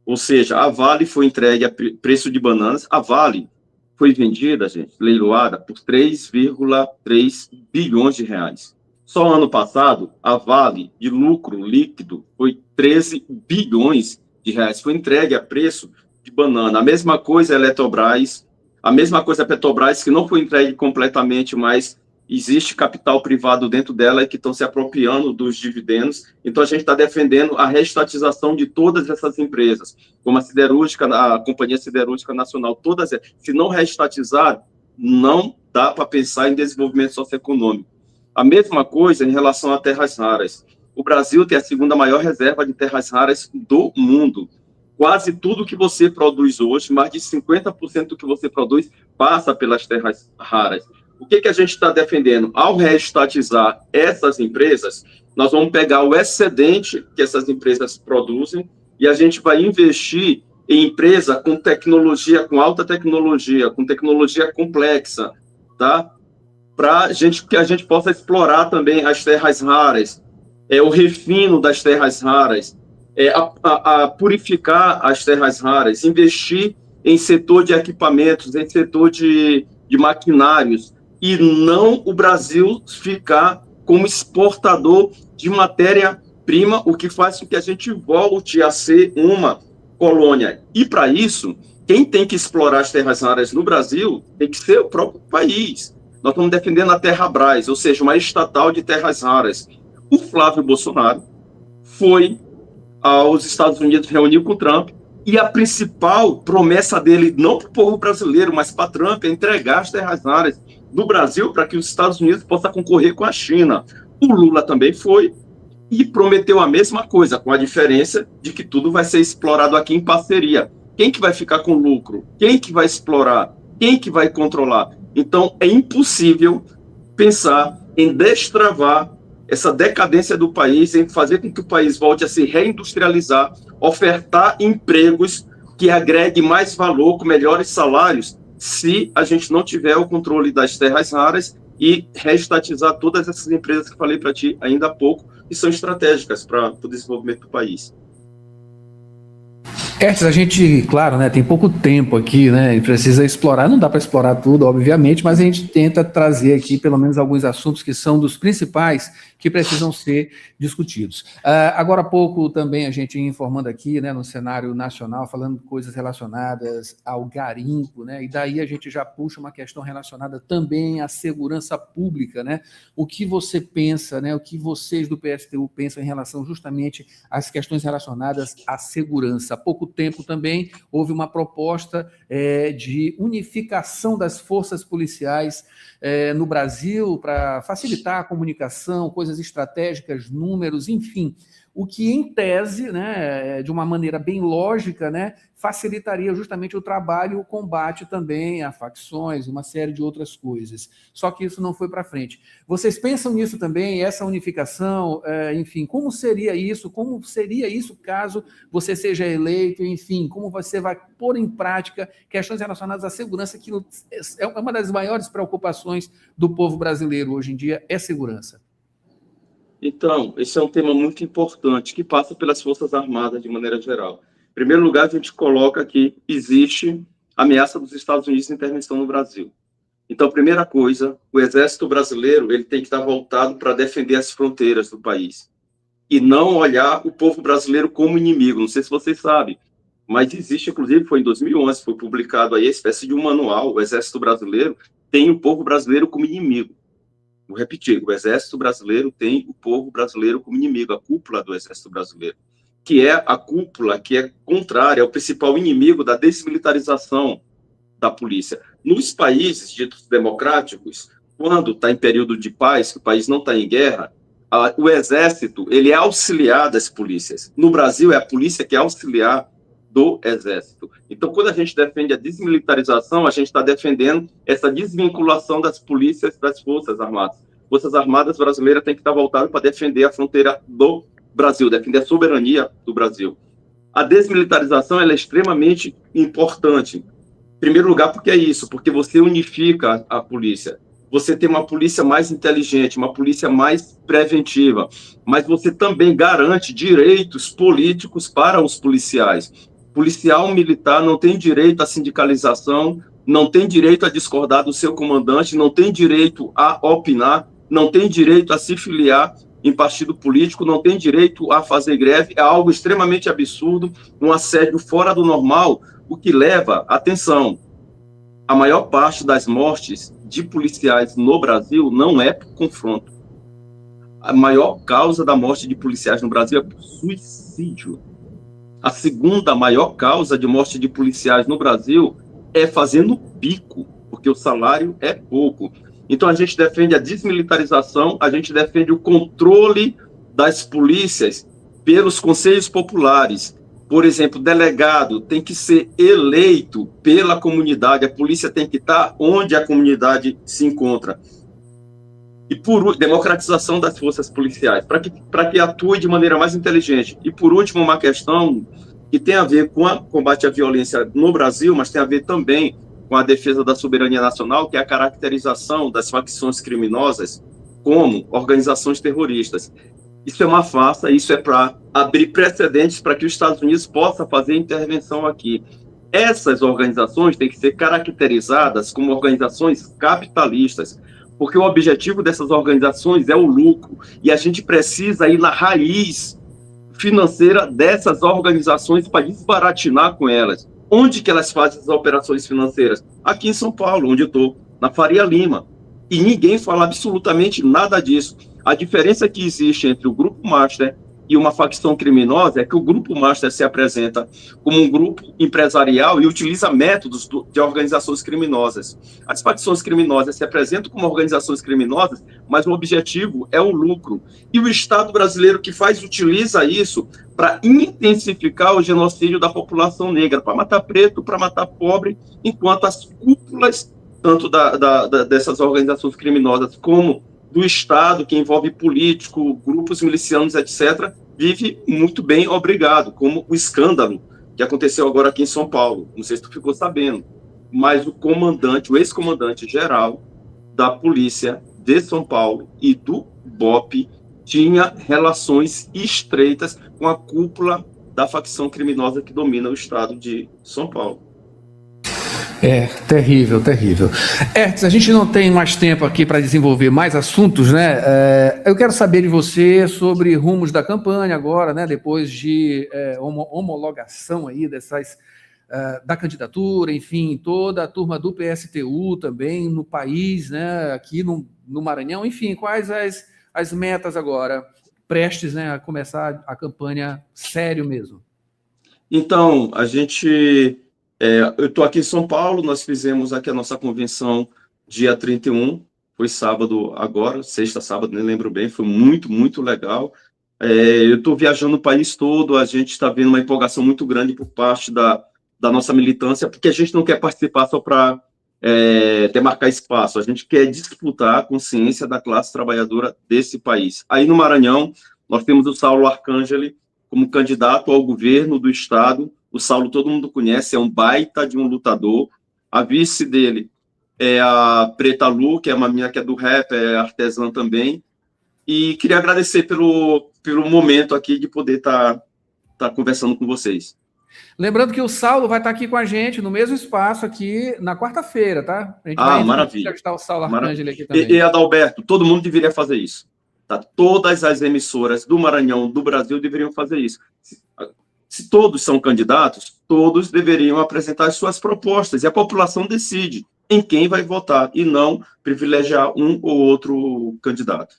Ou seja, a Vale foi entregue a preço de bananas, a Vale foi vendida, gente, leiloada, por 3,3 bilhões de reais. Só ano passado, a Vale, de lucro líquido, foi 13 bilhões de reais, foi entregue a preço de banana. A mesma coisa a Eletrobras, a mesma coisa a Petrobras, que não foi entregue completamente, mas existe capital privado dentro dela que estão se apropriando dos dividendos. Então, a gente está defendendo a reestatização de todas essas empresas, como a siderúrgica, a Companhia Siderúrgica Nacional, todas. Se não reestatizar, não dá para pensar em desenvolvimento socioeconômico. A mesma coisa em relação a terras raras. O Brasil tem a segunda maior reserva de terras raras do mundo. Quase tudo que você produz hoje, mais de 50% do que você produz, passa pelas terras raras. O que a gente está defendendo? Ao reestatizar essas empresas, nós vamos pegar o excedente que essas empresas produzem e a gente vai investir em empresa com tecnologia, com alta tecnologia, com tecnologia complexa, tá? Para que a gente possa explorar também as terras raras, o refino das terras raras, a purificar as terras raras, investir em setor de equipamentos, em setor de maquinários, e não o Brasil ficar como exportador de matéria-prima, o que faz com que a gente volte a ser uma colônia. E, para isso, quem tem que explorar as terras raras no Brasil tem que ser o próprio país. Nós estamos defendendo a Terrabras, ou seja, uma estatal de terras raras. O Flávio Bolsonaro foi aos Estados Unidos, reuniu com o Trump, e a principal promessa dele, não para o povo brasileiro, mas para Trump, é entregar as terras raras do Brasil para que os Estados Unidos possam concorrer com a China. O Lula também foi e prometeu a mesma coisa, com a diferença de que tudo vai ser explorado aqui em parceria. Quem que vai ficar com lucro? Quem que vai explorar? Quem que vai controlar? Então, é impossível pensar em destravar essa decadência do país, em fazer com que o país volte a se reindustrializar, ofertar empregos que agreguem mais valor, com melhores salários, se a gente não tiver o controle das terras raras e reestatizar todas essas empresas que falei para ti ainda há pouco, que são estratégicas para o desenvolvimento do país. Kertz, a gente, claro, né, tem pouco tempo aqui, né, e precisa explorar, não dá para explorar tudo, obviamente, mas a gente tenta trazer aqui pelo menos alguns assuntos que são dos principais que precisam ser discutidos. Agora há pouco também a gente ia informando aqui, né, no cenário nacional, falando de coisas relacionadas ao garimpo, né, e daí a gente já puxa uma questão relacionada também à segurança pública, né, o que você pensa, né, o que vocês do PSTU pensam em relação justamente às questões relacionadas à segurança. Há pouco tempo também houve uma proposta de unificação das forças policiais no Brasil para facilitar a comunicação, coisas estratégicas, números, enfim, o que em tese, né, de uma maneira bem lógica, né, facilitaria justamente o trabalho e o combate também a facções, uma série de outras coisas. Só que isso não foi para frente. Vocês pensam nisso também, essa unificação, enfim, como seria isso caso você seja eleito, enfim, como você vai pôr em prática questões relacionadas à segurança, que é uma das maiores preocupações do povo brasileiro hoje em dia, é segurança. Então, esse é um tema muito importante, que passa pelas Forças Armadas de maneira geral. Em primeiro lugar, a gente coloca que existe ameaça dos Estados Unidos de intervenção no Brasil. Então, primeira coisa, o Exército Brasileiro ele tem que estar voltado para defender as fronteiras do país. E não olhar o povo brasileiro como inimigo. Não sei se vocês sabem, mas existe, inclusive, foi em 2011, foi publicado aí a espécie de um manual, o Exército Brasileiro tem o povo brasileiro como inimigo. Vou repetir, o Exército Brasileiro tem o povo brasileiro como inimigo, a cúpula do Exército Brasileiro, que é a cúpula que é contrária ao principal inimigo da desmilitarização da polícia. Nos países ditos democráticos, quando está em período de paz, que o país não está em guerra, o Exército ele é auxiliar das polícias. No Brasil, é a polícia que é auxiliar do Exército. Então, quando a gente defende a desmilitarização, a gente está defendendo essa desvinculação das polícias das Forças Armadas. Forças Armadas brasileiras têm que estar voltadas para defender a fronteira do Brasil, defender a soberania do Brasil. A desmilitarização ela é extremamente importante. Em primeiro lugar, porque é isso, porque você unifica a polícia. Você tem uma polícia mais inteligente, uma polícia mais preventiva, mas você também garante direitos políticos para os policiais. Policial militar não tem direito à sindicalização, não tem direito a discordar do seu comandante, não tem direito a opinar, não tem direito a se filiar em partido político, não tem direito a fazer greve. É algo extremamente absurdo, um assédio fora do normal, o que leva, atenção, a maior parte das mortes de policiais no Brasil não é por confronto. A maior causa da morte de policiais no Brasil é por suicídio. A segunda maior causa de morte de policiais no Brasil é fazendo bico, porque o salário é pouco. Então, a gente defende a desmilitarização, a gente defende o controle das polícias pelos conselhos populares. Por exemplo, o delegado tem que ser eleito pela comunidade, a polícia tem que estar onde a comunidade se encontra. E por democratização das forças policiais, para que atue de maneira mais inteligente. E por último, uma questão que tem a ver com o combate à violência no Brasil, mas tem a ver também com a defesa da soberania nacional, que é a caracterização das facções criminosas como organizações terroristas. Isso é uma farsa, isso é para abrir precedentes para que os Estados Unidos possam fazer intervenção aqui. Essas organizações têm que ser caracterizadas como organizações capitalistas. porque o objetivo dessas organizações é o lucro, e a gente precisa ir na raiz financeira dessas organizações para desbaratinar com elas. Onde que elas fazem as operações financeiras? Aqui em São Paulo, onde eu estou, na Faria Lima. E ninguém fala absolutamente nada disso. A diferença que existe entre o Grupo Master e uma facção criminosa é que o Grupo Master se apresenta como um grupo empresarial e utiliza métodos de organizações criminosas. As facções criminosas se apresentam como organizações criminosas, mas o objetivo é o lucro. E o Estado brasileiro que utiliza isso para intensificar o genocídio da população negra, para matar preto, para matar pobre, enquanto as cúpulas, tanto dessas organizações criminosas como do Estado, que envolve político, grupos milicianos, etc., vive muito bem, obrigado, como o escândalo que aconteceu agora aqui em São Paulo. Não sei se tu ficou sabendo, mas o ex-comandante geral da Polícia de São Paulo e do BOPE tinha relações estreitas com a cúpula da facção criminosa que domina o estado de São Paulo. É, terrível, terrível. Hertz, a gente não tem mais tempo aqui para desenvolver mais assuntos, né? Eu quero saber de você sobre rumos da campanha agora, né? Depois de homologação aí da candidatura, enfim, toda a turma do PSTU também no país, né? Aqui no Maranhão, enfim, quais as metas agora, prestes, né, a começar a campanha sério mesmo? Então, eu estou aqui em São Paulo, nós fizemos aqui a nossa convenção dia 31, foi sábado agora, sexta, sábado, nem lembro bem, foi muito, muito legal. Eu estou viajando o país todo, a gente está vendo uma empolgação muito grande por parte da nossa militância, porque a gente não quer participar só para demarcar espaço, a gente quer disputar a consciência da classe trabalhadora desse país. Aí no Maranhão, nós temos o Saulo Arcangeli como candidato ao governo do estado. O Saulo todo mundo conhece, é um baita de um lutador. A vice dele é a Preta Lu, que é uma menina que é do rap, é artesã também. E queria agradecer pelo momento aqui de poder estar conversando com vocês. Lembrando que o Saulo vai estar aqui com a gente no mesmo espaço aqui na quarta-feira, tá? A gente vai maravilha. entrevistar o Saulo Arcangeli aqui também. E Adalberto, todo mundo deveria fazer isso. Tá? Todas as emissoras do Maranhão, do Brasil, deveriam fazer isso. Se todos são candidatos, todos deveriam apresentar as suas propostas, e a população decide em quem vai votar, e não privilegiar um ou outro candidato.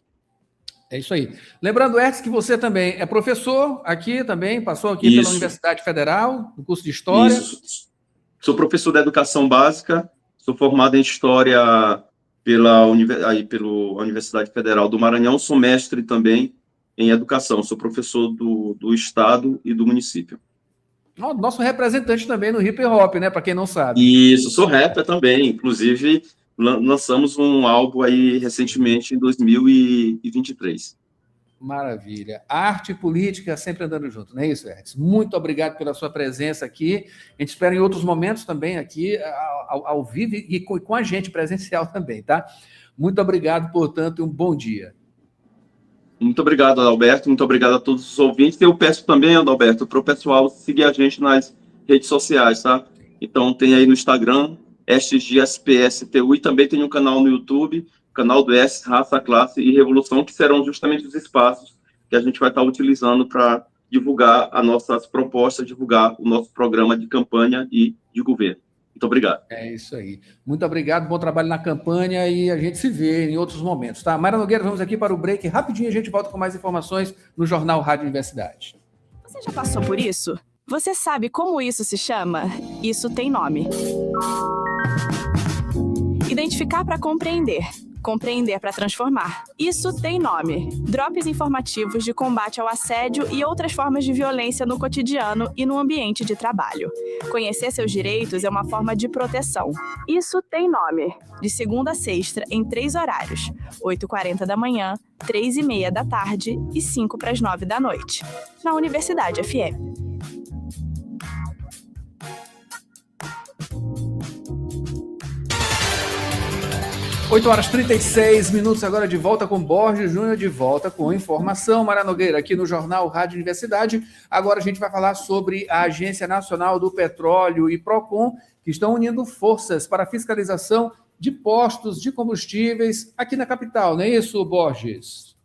É isso aí. Lembrando, Hertz, que você também é professor aqui também, passou aqui pela Universidade Federal, no curso de História. Isso. Sou professor da Educação Básica, sou formado em História pela Universidade Federal do Maranhão, sou mestre também em Educação, sou professor do Estado e do município. Nosso representante também no hip hop, né, para quem não sabe. Isso, sou rapper também, inclusive lançamos um álbum aí recentemente em 2023. Maravilha. Arte e política sempre andando junto, não é isso, Hertz? Muito obrigado pela sua presença aqui. A gente espera em outros momentos também aqui, ao vivo e com a gente presencial também, tá? Muito obrigado, portanto, e um bom dia. Muito obrigado, Adalberto. Muito obrigado a todos os ouvintes. Eu peço também, Adalberto, para o pessoal seguir a gente nas redes sociais, tá? Então, tem aí no Instagram, Estes Dias PSTU, e também tem um canal no YouTube, canal do S, Raça, Classe e Revolução, que serão justamente os espaços que a gente vai estar utilizando para divulgar as nossas propostas, divulgar o nosso programa de campanha e de governo. Muito obrigado. É isso aí. Muito obrigado, bom trabalho na campanha e a gente se vê em outros momentos, tá? Mayra Nogueira, vamos aqui para o break. Rapidinho a gente volta com mais informações no Jornal Rádio Universidade. Você já passou por isso? Você sabe como isso se chama? Isso tem nome. Identificar para compreender. Compreender para transformar. Isso tem nome. Drops informativos de combate ao assédio e outras formas de violência no cotidiano e no ambiente de trabalho. Conhecer seus direitos é uma forma de proteção. Isso tem nome. De segunda a sexta, em 3 horários. 8h40 da manhã, 3h30 da tarde e 5 para as 9 da noite. Na Universidade FM. 8h36, agora de volta com Borges Júnior, de volta com informação. Mayra Nogueira, aqui no Jornal Rádio Universidade. Agora a gente vai falar sobre a Agência Nacional do Petróleo e PROCON, que estão unindo forças para a fiscalização de postos de combustíveis aqui na capital, não é isso, Borges?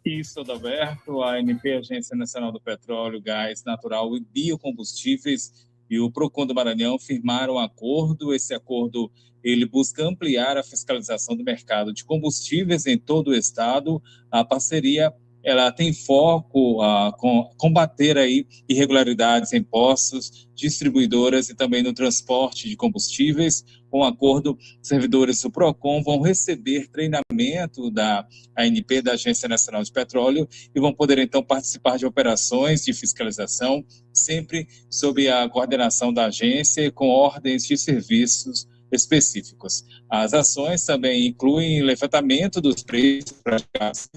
Isso, Adalberto. A ANP, Agência Nacional do Petróleo, Gás Natural e Biocombustíveis, e o Procon do Maranhão firmaram um acordo. Esse acordo ele busca ampliar a fiscalização do mercado de combustíveis em todo o estado. A parceria ela tem foco a combater aí irregularidades em postos, distribuidoras e também no transporte de combustíveis. Com o acordo, servidores do Procon vão receber treinamento da ANP, da Agência Nacional de Petróleo, e vão poder então participar de operações de fiscalização, sempre sob a coordenação da agência, com ordens de serviços específicos. As ações também incluem levantamento dos preços praticados,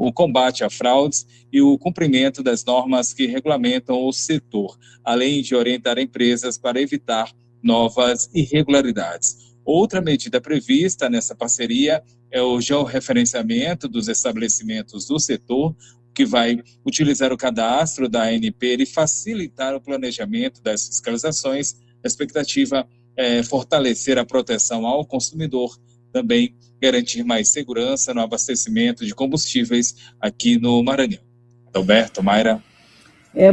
o combate a fraudes e o cumprimento das normas que regulamentam o setor, além de orientar empresas para evitar novas irregularidades. Outra medida prevista nessa parceria é o georreferenciamento dos estabelecimentos do setor, que vai utilizar o cadastro da ANP e facilitar o planejamento das fiscalizações. A expectativa é fortalecer a proteção ao consumidor, também garantir mais segurança no abastecimento de combustíveis aqui no Maranhão. Alberto, Mayra.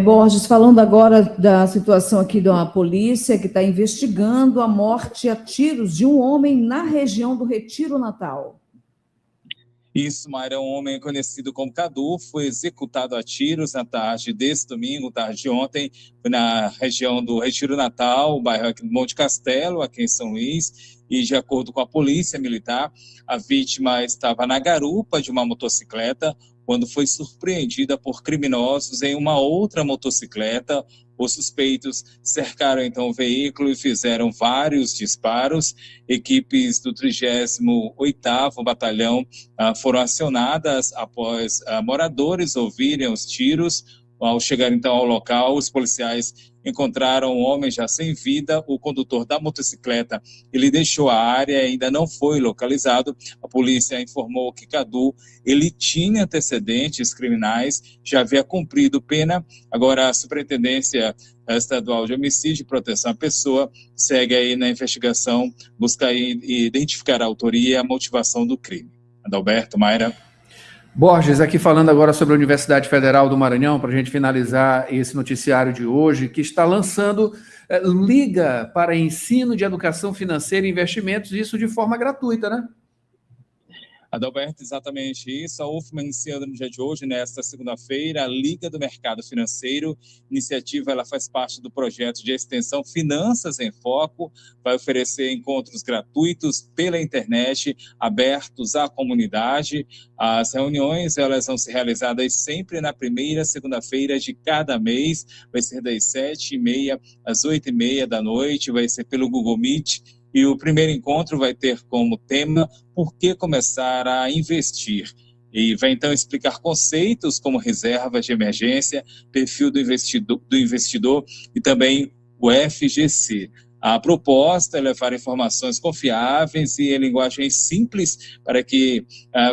Borges, falando agora da situação aqui da polícia, que está investigando a morte a tiros de um homem na região do Retiro Natal. Isso, Mayra, um homem conhecido como Cadu foi executado a tiros na tarde desse domingo, tarde de ontem, na região do Retiro Natal, o bairro aqui do Monte Castelo, aqui em São Luís. E, de acordo com a polícia militar, a vítima estava na garupa de uma motocicleta quando foi surpreendida por criminosos em uma outra motocicleta. Os suspeitos cercaram então o veículo e fizeram vários disparos. Equipes do 38º Batalhão foram acionadas após moradores ouvirem os tiros. Ao chegar então ao local, os policiais encontraram um homem já sem vida. O condutor da motocicleta, ele deixou a área, ainda não foi localizado. A polícia informou que Cadu, ele tinha antecedentes criminais, já havia cumprido pena. Agora a Superintendência Estadual de Homicídio e Proteção à Pessoa segue aí na investigação, busca aí identificar a autoria e a motivação do crime. Adalberto, Mayra. Borges, aqui falando agora sobre a Universidade Federal do Maranhão, para a gente finalizar esse noticiário de hoje, que está lançando Liga para Ensino de Educação Financeira e Investimentos, isso de forma gratuita, né? Adalberto, exatamente isso. A UFMA iniciando no dia de hoje, nesta segunda-feira, a Liga do Mercado Financeiro. Iniciativa, ela faz parte do projeto de extensão Finanças em Foco, vai oferecer encontros gratuitos pela internet, abertos à comunidade. As reuniões, elas vão ser realizadas sempre na primeira segunda-feira de cada mês, vai ser das 7h30 às 8h30 da noite, vai ser pelo Google Meet. E o primeiro encontro vai ter como tema por que começar a investir. E vai então explicar conceitos como reserva de emergência, perfil do investidor e também o FGC. A proposta é levar informações confiáveis e em linguagem simples para que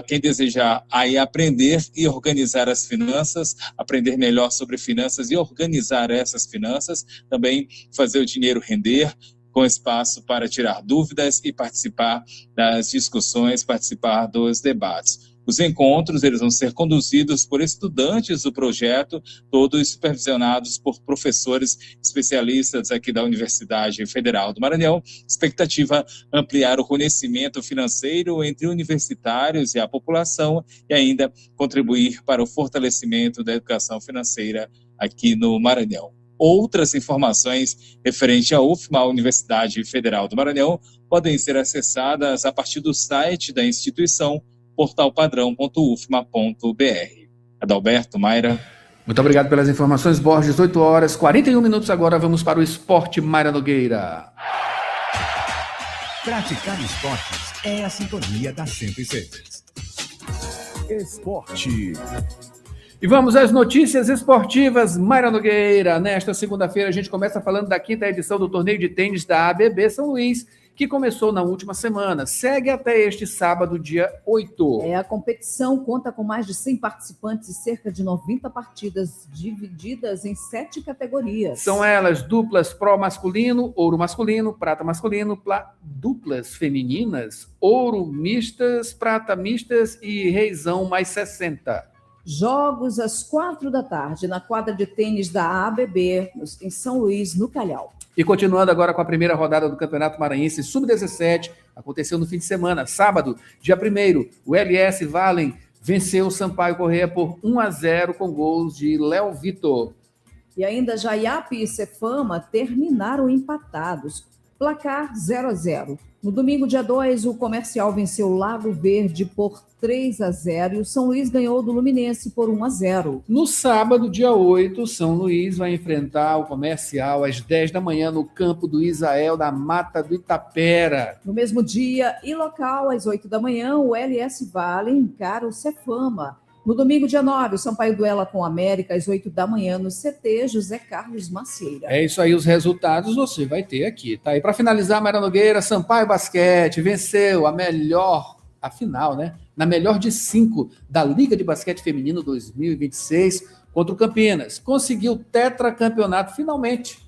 quem desejar aí aprender e organizar as finanças, aprender melhor sobre finanças e organizar essas finanças, também fazer o dinheiro render, com espaço para tirar dúvidas e participar das discussões, participar dos debates. Os encontros, eles vão ser conduzidos por estudantes do projeto, todos supervisionados por professores especialistas aqui da Universidade Federal do Maranhão. Expectativa, ampliar o conhecimento financeiro entre universitários e a população e ainda contribuir para o fortalecimento da educação financeira aqui no Maranhão. Outras informações referentes à UFMA, a Universidade Federal do Maranhão, podem ser acessadas a partir do site da instituição, portalpadrão.ufma.br. Adalberto, Mayra. Muito obrigado pelas informações, Borges. 8h41 agora, vamos para o esporte, Mayra Nogueira. Praticar esportes é a sintonia da 106. Esporte. E vamos às notícias esportivas, Mayra Nogueira. Nesta segunda-feira a gente começa falando da 5ª edição do torneio de tênis da ABB São Luís. que começou na última semana. Segue até este sábado, dia 8. A competição conta com mais de 100 participantes e cerca de 90 partidas divididas em 7 categorias. São elas duplas pró masculino, ouro masculino, prata masculino, duplas femininas, ouro mistas, prata mistas e reizão mais 60. Jogos às 4h na quadra de tênis da ABB, em São Luís, no Calhau. E continuando agora com a primeira rodada do Campeonato Maranhense Sub-17, aconteceu no fim de semana, sábado, dia 1º, o LS Valen venceu o Sampaio Corrêa por 1-0 com gols de Léo Vitor. E ainda Jaiape e Cefama terminaram empatados, placar 0-0. No domingo, dia 2, o Comercial venceu o Lago Verde por 3-0 e o São Luís ganhou do Luminense por 1-0. No sábado, dia 8, São Luís vai enfrentar o Comercial às 10 da manhã no campo do Isael da Mata do Itapera. No mesmo dia e local, às 8 da manhã, o LS Vale encara o Cefama. No domingo, dia 9, o Sampaio duela com o América às 8 da manhã no CT José Carlos Macieira. É isso aí, os resultados você vai ter aqui, tá? E para finalizar, Mayra Nogueira, Sampaio Basquete venceu a final, né? Na melhor de 5 da Liga de Basquete Feminino 2026 contra o Campinas. Conseguiu o tetracampeonato finalmente.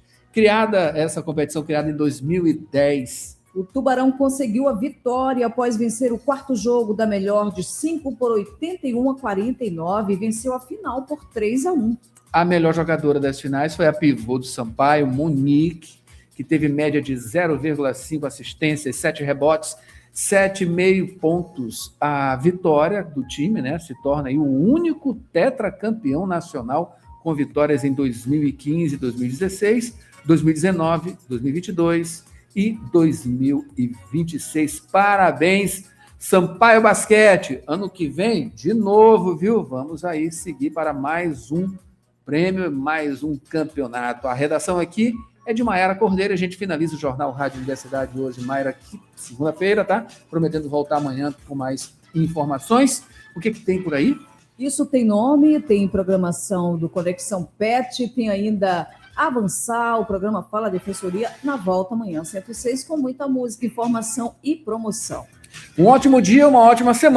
Essa competição criada em 2010. O Tubarão conseguiu a vitória após vencer o quarto jogo da melhor de 5 por 81-49 e venceu a final por 3-1. A melhor jogadora das finais foi a pivô do Sampaio, Monique, que teve média de 0,5 assistências, 7 rebotes, 7,5 pontos. A vitória do time, né, se torna aí o único tetracampeão nacional com vitórias em 2015, 2016, 2019, 2022 e 2026. Parabéns, Sampaio Basquete. Ano que vem, de novo, viu? Vamos aí seguir para mais um prêmio, mais um campeonato. A redação aqui é de Maiara Cordeiro. A gente finaliza o Jornal Rádio Universidade hoje, Mayra, segunda-feira, tá? Prometendo voltar amanhã com mais informações. O que tem por aí? Isso tem nome, tem programação do Conexão Pet, tem ainda Avançar, o programa Fala Defensoria, na volta amanhã, 106, com muita música, informação e promoção. Um ótimo dia, uma ótima semana.